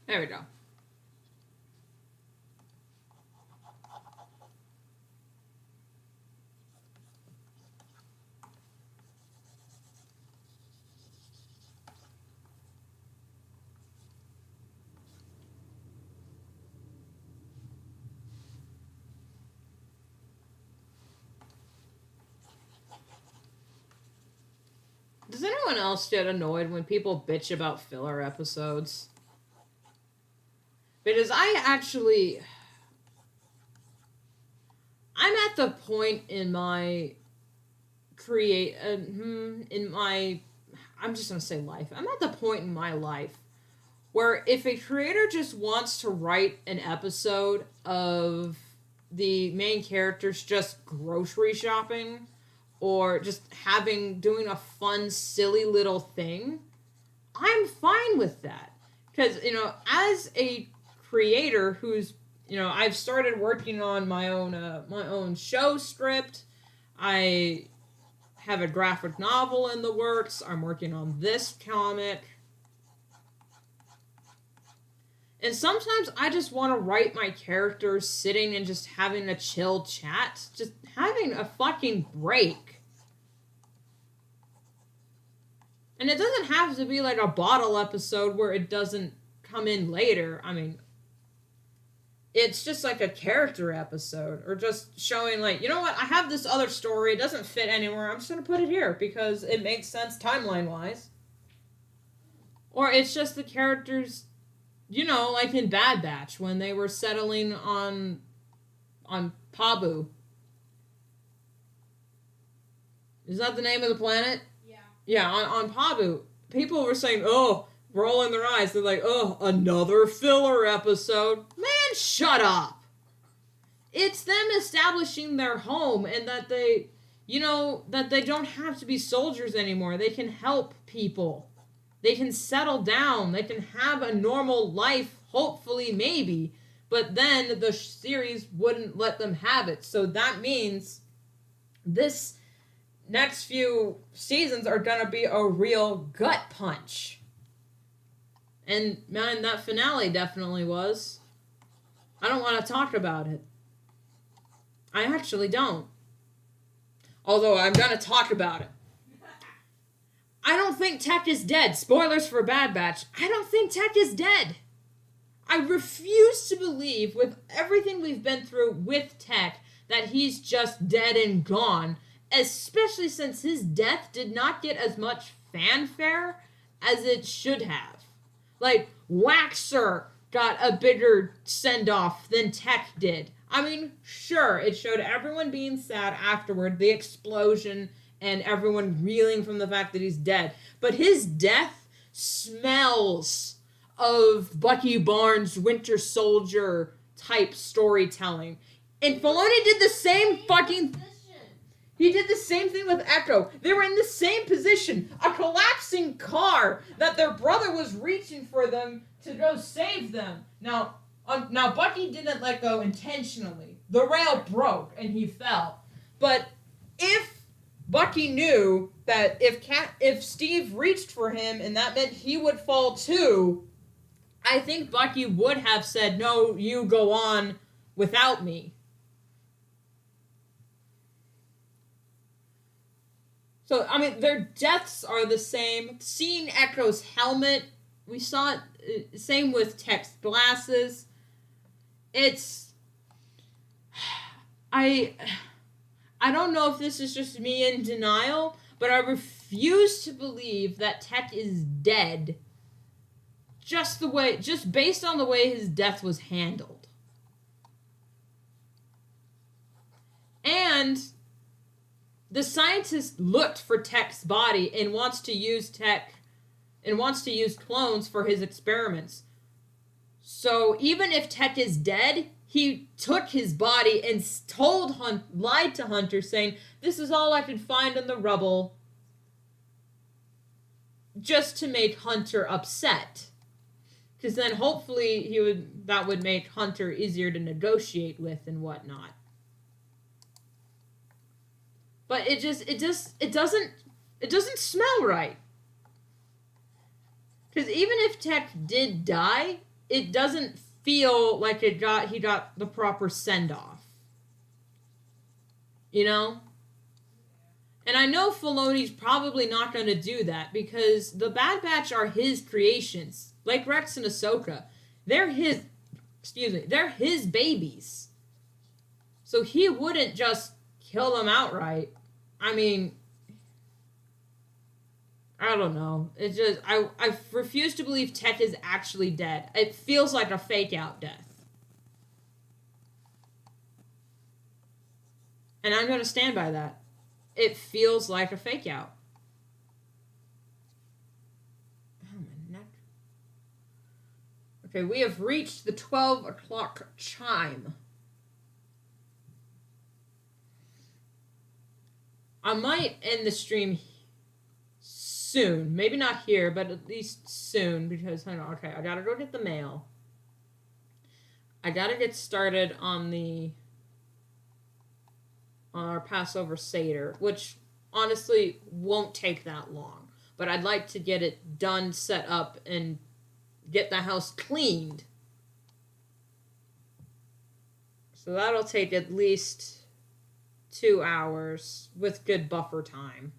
There we go. Does anyone else get annoyed when people bitch about filler episodes? Because I'm at the point in my I'm just gonna say life. I'm at the point in my life where if a creator just wants to write an episode of the main characters just grocery shopping or just doing a fun, silly little thing, I'm fine with that. Because, as a creator who's, I've started working on my own show script. I have a graphic novel in the works. I'm working on this comic. And sometimes I just want to write my characters sitting and just having a chill chat. Just having a fucking break. And it doesn't have to be like a bottle episode where it doesn't come in later. I mean, it's just like a character episode. Or just showing like, you know what, I have this other story. It doesn't fit anywhere. I'm just going to put it here because it makes sense timeline-wise. Or it's just the characters, like in Bad Batch when they were settling on Pabu. Is that the name of the planet? Yeah, on Pabu. People were saying, oh, rolling their eyes. They're like, oh, another filler episode. Man, shut up. It's them establishing their home and that they, that they don't have to be soldiers anymore. They can help people. They can settle down. They can have a normal life, hopefully, maybe. But then the series wouldn't let them have it. So that means this next few seasons are gonna be a real gut punch. And man, that finale definitely was. I don't want to talk about it. I actually don't. Although I'm gonna talk about it. I don't think Tech is dead. Spoilers for Bad Batch. I don't think Tech is dead. I refuse to believe, with everything we've been through with Tech, that he's just dead and gone. Especially since his death did not get as much fanfare as it should have. Like, Waxer got a bigger send-off than Tech did. I mean, sure, it showed everyone being sad afterward, the explosion, and everyone reeling from the fact that he's dead. But his death smells of Bucky Barnes' Winter Soldier type storytelling. And Filoni did the same fucking... He did the same thing with Echo. They were in the same position. A collapsing car that their brother was reaching for them to go save them. Now Bucky didn't let go intentionally. The rail broke and he fell. But if Bucky knew that if Steve reached for him and that meant he would fall too, I think Bucky would have said, no, you go on without me. So, I mean, their deaths are the same. Seeing Echo's helmet, we saw it, same with Tech's glasses. It's... I don't know if this is just me in denial, but I refuse to believe that Tech is dead just based on the way his death was handled. And the scientist looked for Tech's body and wants to use clones for his experiments. So even if Tech is dead, he took his body and lied to Hunter, saying, "This is all I could find in the rubble," just to make Hunter upset. Because then hopefully that would make Hunter easier to negotiate with and whatnot. But it doesn't smell right. Because even if Tech did die, it doesn't feel like he got the proper send off. You know? And I know Filoni's probably not going to do that because the Bad Batch are his creations. Like Rex and Ahsoka. They're his babies. So he wouldn't just kill them outright. I mean, I don't know. It's just, I refuse to believe Tech is actually dead. It feels like a fake out death. And I'm going to stand by that. It feels like a fake out. Oh, my neck. Okay, we have reached the 12 o'clock chime. I might end the stream soon. Maybe not here, but at least soon. Because, okay, I gotta go get the mail. I gotta get started on our Passover Seder, which honestly won't take that long. But I'd like to get it done, set up, and get the house cleaned. So that'll take at least 2 hours with good buffer time.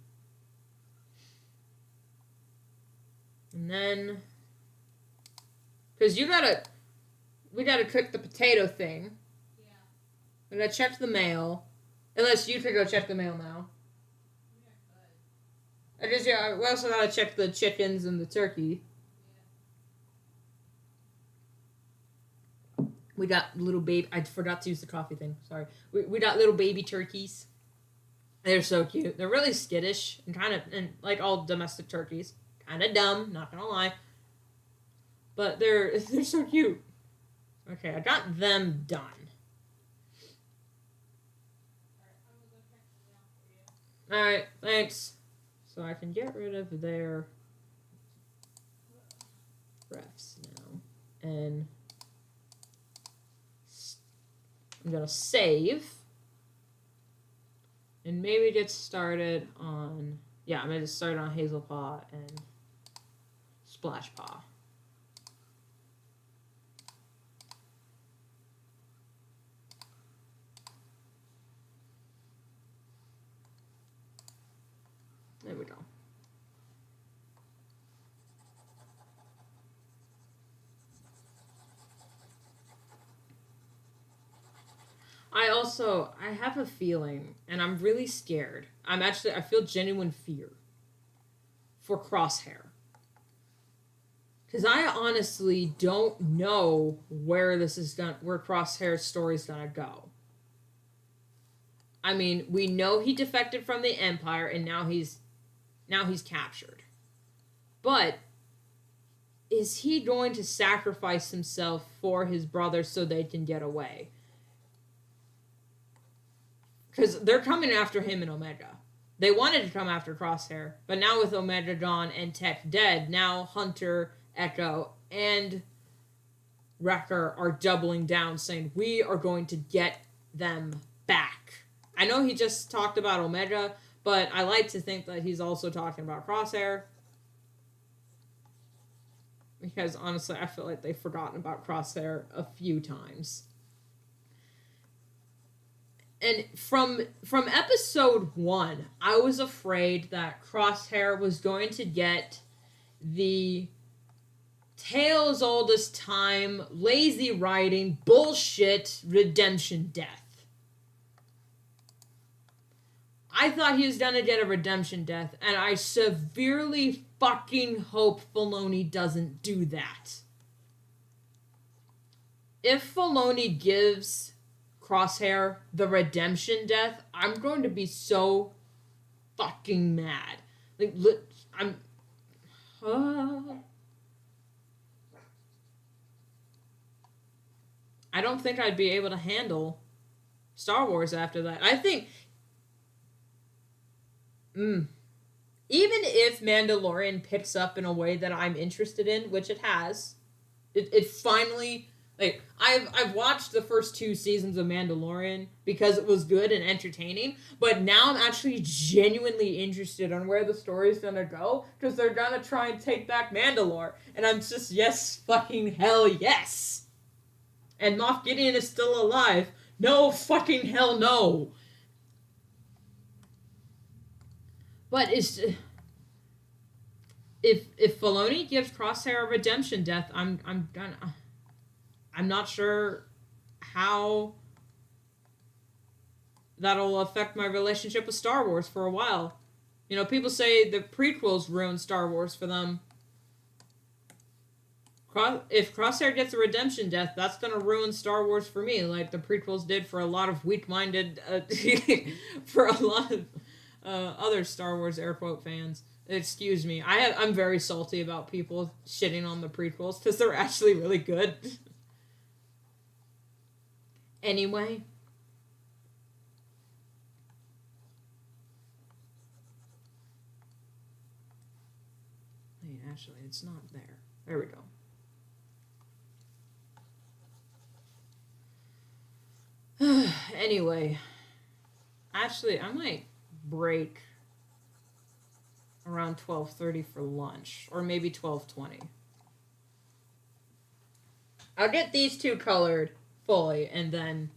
And then, because we gotta cook the potato thing. Yeah. We gotta check the mail. Unless you could go check the mail now. Yeah, we also gotta check the chickens and the turkey. Yeah. We got little baby. I forgot to use the coffee thing. Sorry. We got little baby turkeys. They're so cute. They're really skittish and like all domestic turkeys. Kind of dumb, not gonna lie. But they're so cute. Okay, I got them done. Alright, thanks. So I can get rid of their refs now. And I'm going to save. And maybe get started on... Yeah, I'm going to start on Hazel Paw and Splash Paw. There we go. I have a feeling, and I'm really scared. I feel genuine fear for Crosshair. Because I honestly don't know where Crosshair's story's gonna go. I mean, we know he defected from the Empire, and now he's captured. But is he going to sacrifice himself for his brother so they can get away? Because they're coming after him in Omega. They wanted to come after Crosshair, but now with Omega gone and Tech dead, now Hunter, Echo, and Wrecker are doubling down, saying, we are going to get them back. I know he just talked about Omega, but I like to think that he's also talking about Crosshair. Because honestly, I feel like they've forgotten about Crosshair a few times. And from episode 1, I was afraid that Crosshair was going to get the tale as old as time, lazy writing, bullshit, redemption death. I thought he was gonna get a redemption death, and I severely fucking hope Filoni doesn't do that. If Filoni gives Crosshair the redemption death, I'm going to be so fucking mad. Like, I'm. I don't think I'd be able to handle Star Wars after that. I think. Even if Mandalorian picks up in a way that I'm interested in, which it has, it finally, like, I've watched the first 2 seasons of Mandalorian because it was good and entertaining, but now I'm actually genuinely interested on where the story's gonna go, because they're gonna try and take back Mandalore, and I'm just, yes, fucking hell yes. And Moff Gideon is still alive. No fucking hell no. But it's, if Filoni gives Crosshair a redemption death, I'm not sure how that'll affect my relationship with Star Wars for a while. You know, people say the prequels ruined Star Wars for them. If Crosshair gets a redemption death, that's gonna ruin Star Wars for me, like the prequels did for a lot of weak-minded, for a lot of other Star Wars air quote fans. Excuse me. I'm very salty about people shitting on the prequels because they're actually really good. Anyway. Wait, actually, it's not there. There we go. Anyway. Actually, I might break around 12:30 for lunch, or maybe 12:20. I'll get these two colored fully and then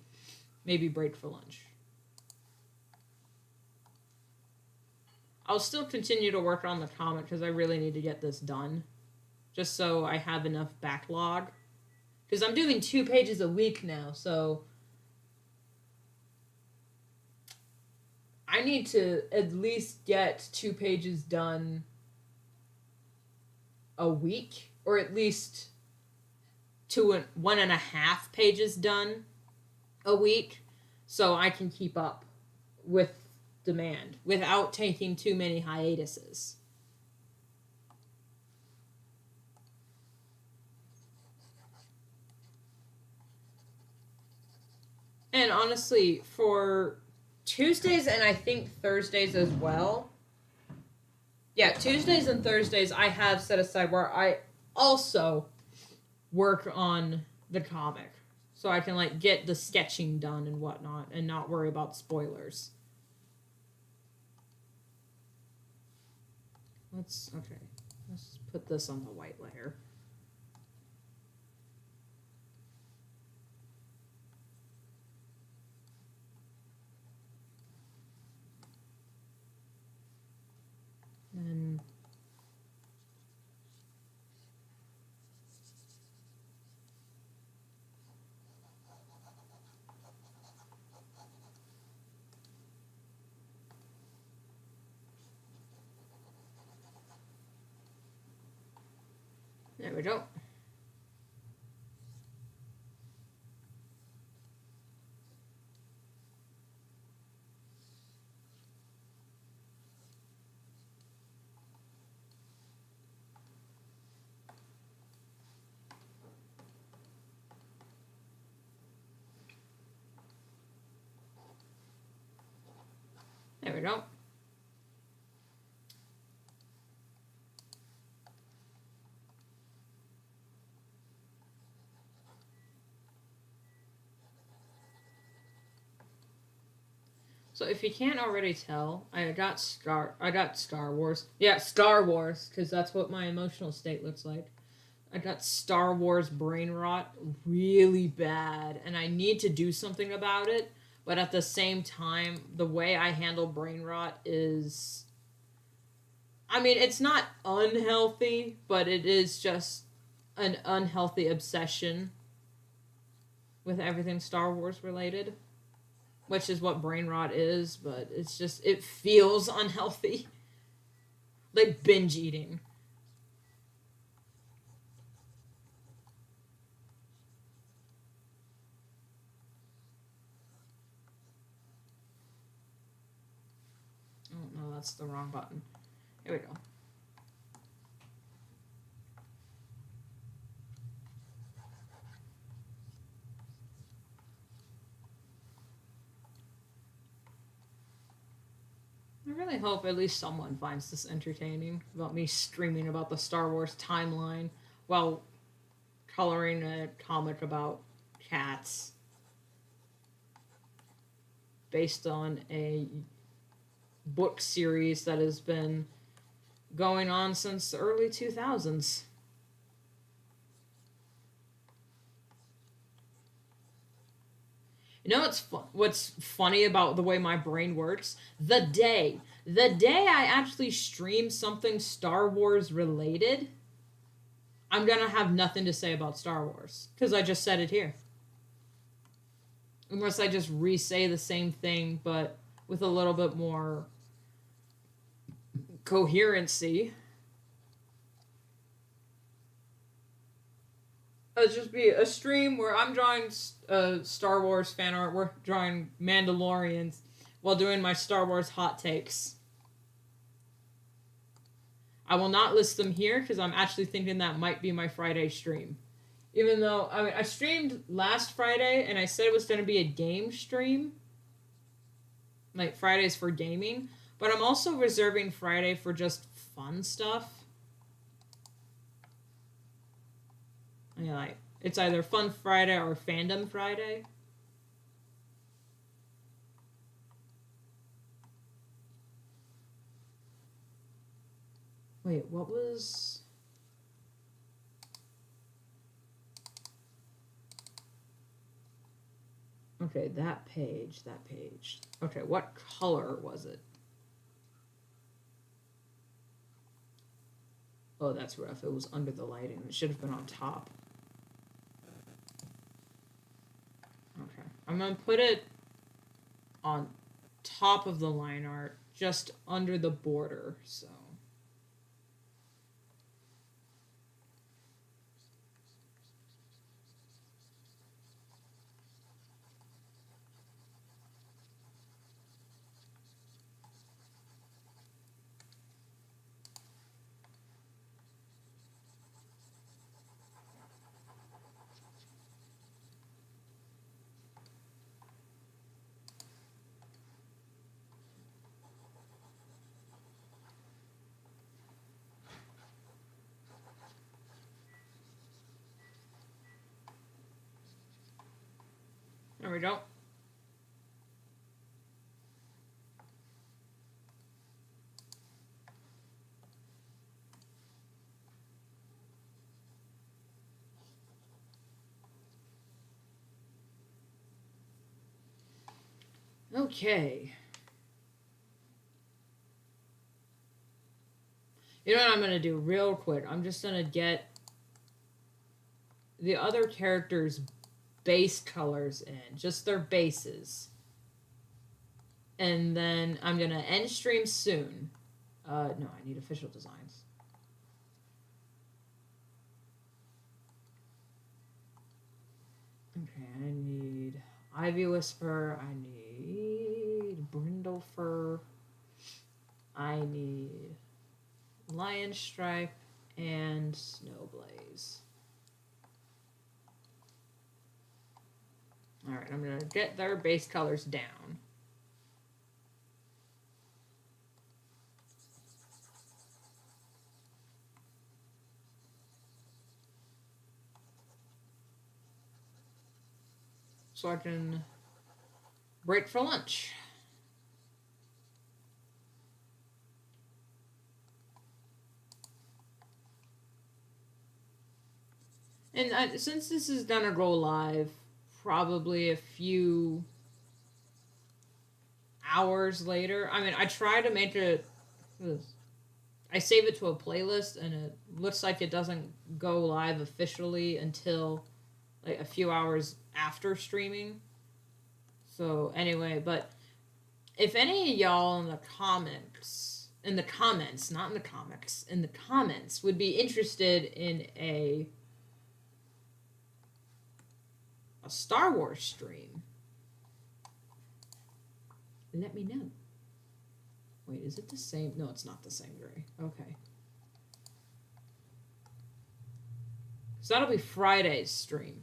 maybe break for lunch. I'll still continue to work on the comic because I really need to get this done, just so I have enough backlog, because I'm doing 2 pages a week now, so I need to at least get 2 pages done a week, or at least 1.5 pages done a week, so I can keep up with demand without taking too many hiatuses. And honestly, for Tuesdays and I think Thursdays as well. Yeah, Tuesdays and Thursdays I have set aside where I also work on the comic. So I can, like, get the sketching done and whatnot and not worry about spoilers. Let's put this on the white layer. And there we go. There we go. So if you can't already tell, I got Star Wars. Yeah, Star Wars, because that's what my emotional state looks like. I got Star Wars brain rot really bad, and I need to do something about it. But at the same time, the way I handle brain rot is, I mean, it's not unhealthy, but it is just an unhealthy obsession with everything Star Wars related, which is what brain rot is, but it's just, it feels unhealthy. Like binge eating. that's the wrong button. Here we go. I really hope at least someone finds this entertaining about me streaming about the Star Wars timeline while coloring a comic about cats based on a book series that has been going on since the early 2000s. You know what's funny about the way my brain works? The day I actually stream something Star Wars related, I'm gonna have nothing to say about Star Wars because I just said it here. Unless I just re-say the same thing, but with a little bit more coherency. It'll just be a stream where I'm drawing Star Wars fan art. We're drawing Mandalorians while doing my Star Wars hot takes. I will not list them here because I'm actually thinking that might be my Friday stream. Even though, I mean, I streamed last Friday and I said it was going to be a game stream. Like, Fridays for gaming. But I'm also reserving Friday for just fun stuff. Yeah, like, it's either Fun Friday or Fandom Friday. Wait, what was... Okay, that page. Okay, what color was it? Oh, that's rough. It was under the lighting. It should have been on top. Okay, I'm gonna put it on top of the line art, just under the border, so... There we go. Okay. You know what I'm going to do real quick? I'm just going to get the other characters' base colors in. Just their bases. And then I'm going to end stream soon. No, I need official designs. Okay, I need Ivy Whisper. I need Brindlefur. I need Lion Stripe and Snowblaze. Alright, I'm going to get their base colors down. So I can break for lunch. And since this is gonna go live probably a few hours later, I mean, I try to make it... I save it to a playlist, and it looks like it doesn't go live officially until like a few hours after streaming. So anyway, but if any of y'all in the comments, not in the comics, in the comments would be interested in a Star Wars stream, let me know. Wait, is it the same? No, it's not the same gray. Okay. So that'll be Friday's stream.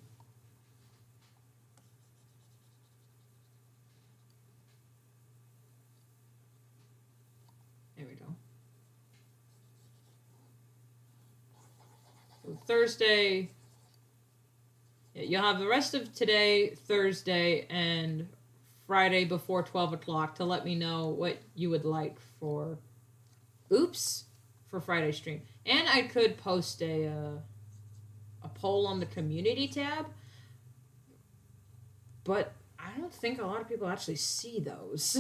There we go. So Thursday. Yeah, you'll have the rest of today, Thursday, and Friday before 12 o'clock to let me know what you would like for Friday stream. And I could post a poll on the community tab, but I don't think a lot of people actually see those.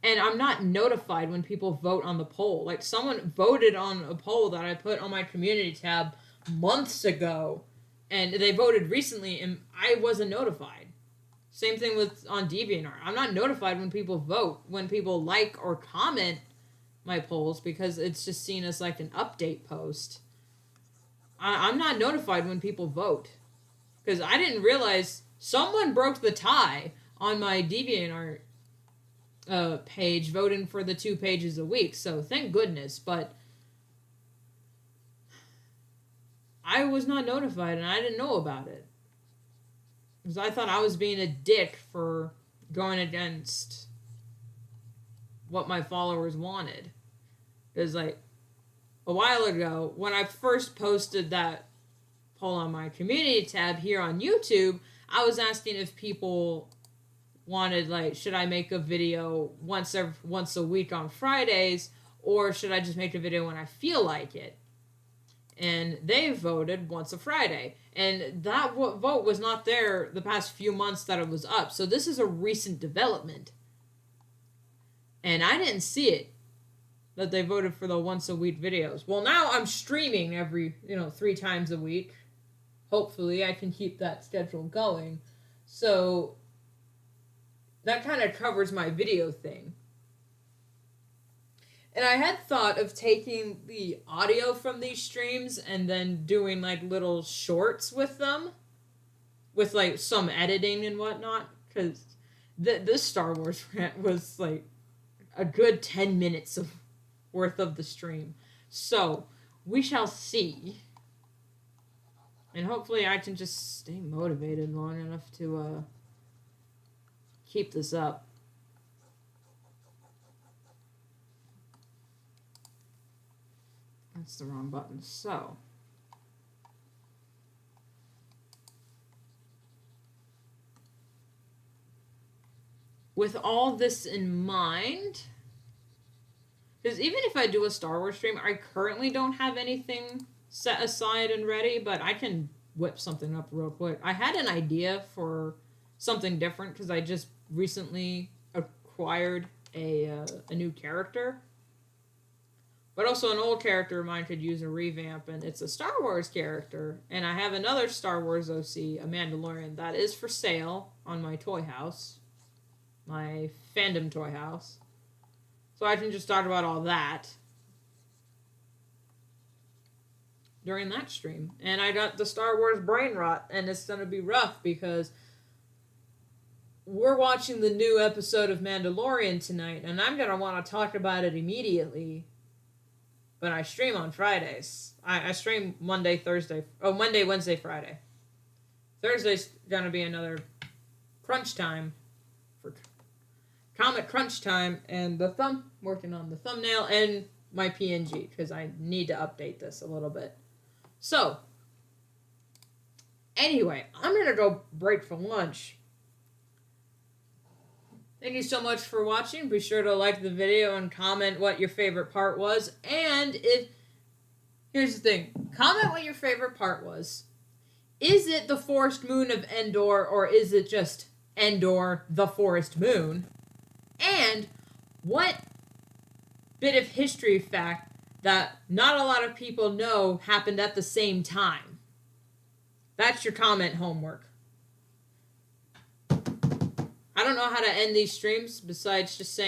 And I'm not notified when people vote on the poll. Like, someone voted on a poll that I put on my community tab months ago, and they voted recently, and I wasn't notified. Same thing with on DeviantArt. I'm not notified when people vote, when people like or comment my polls, because it's just seen as like an update post. I'm not notified when people vote, because I didn't realize someone broke the tie on my DeviantArt page, voting for the 2 pages a week. So thank goodness, but I was not notified, and I didn't know about it. Because I thought I was being a dick for going against what my followers wanted. Because, like, a while ago, when I first posted that poll on my community tab here on YouTube, I was asking if people wanted, like, should I make a video once a week on Fridays, or should I just make a video when I feel like it? And they voted once a Friday. And that vote was not there the past few months that it was up. So this is a recent development. And I didn't see it, that they voted for the once a week videos. Well, now I'm streaming every, 3 times a week. Hopefully I can keep that schedule going. So that kind of covers my video thing. And I had thought of taking the audio from these streams and then doing, like, little shorts with them. With, like, some editing and whatnot. Because this Star Wars rant was, like, a good 10 minutes worth of the stream. So, we shall see. And hopefully I can just stay motivated long enough to keep this up. That's the wrong button. So, with all this in mind, because even if I do a Star Wars stream, I currently don't have anything set aside and ready, but I can whip something up real quick. I had an idea for something different because I just recently acquired a new character. But also an old character of mine could use a revamp, and it's a Star Wars character. And I have another Star Wars OC, a Mandalorian, that is for sale on my toy house. My fandom toy house. So I can just talk about all that during that stream. And I got the Star Wars brain rot, and it's going to be rough because we're watching the new episode of Mandalorian tonight, and I'm going to want to talk about it immediately. But I stream on Fridays. I stream Monday, Wednesday, Friday. Thursday's going to be another crunch time. For comic crunch time. And working on the thumbnail and my PNG. Because I need to update this a little bit. So, anyway, I'm going to go break for lunch. Thank you so much for watching. Be sure to like the video and comment what your favorite part was. And here's the thing. Comment what your favorite part was. Is it the forest moon of Endor, or is it just Endor, the forest moon? And what bit of history fact that not a lot of people know happened at the same time? That's your comment homework. I don't know how to end these streams besides just saying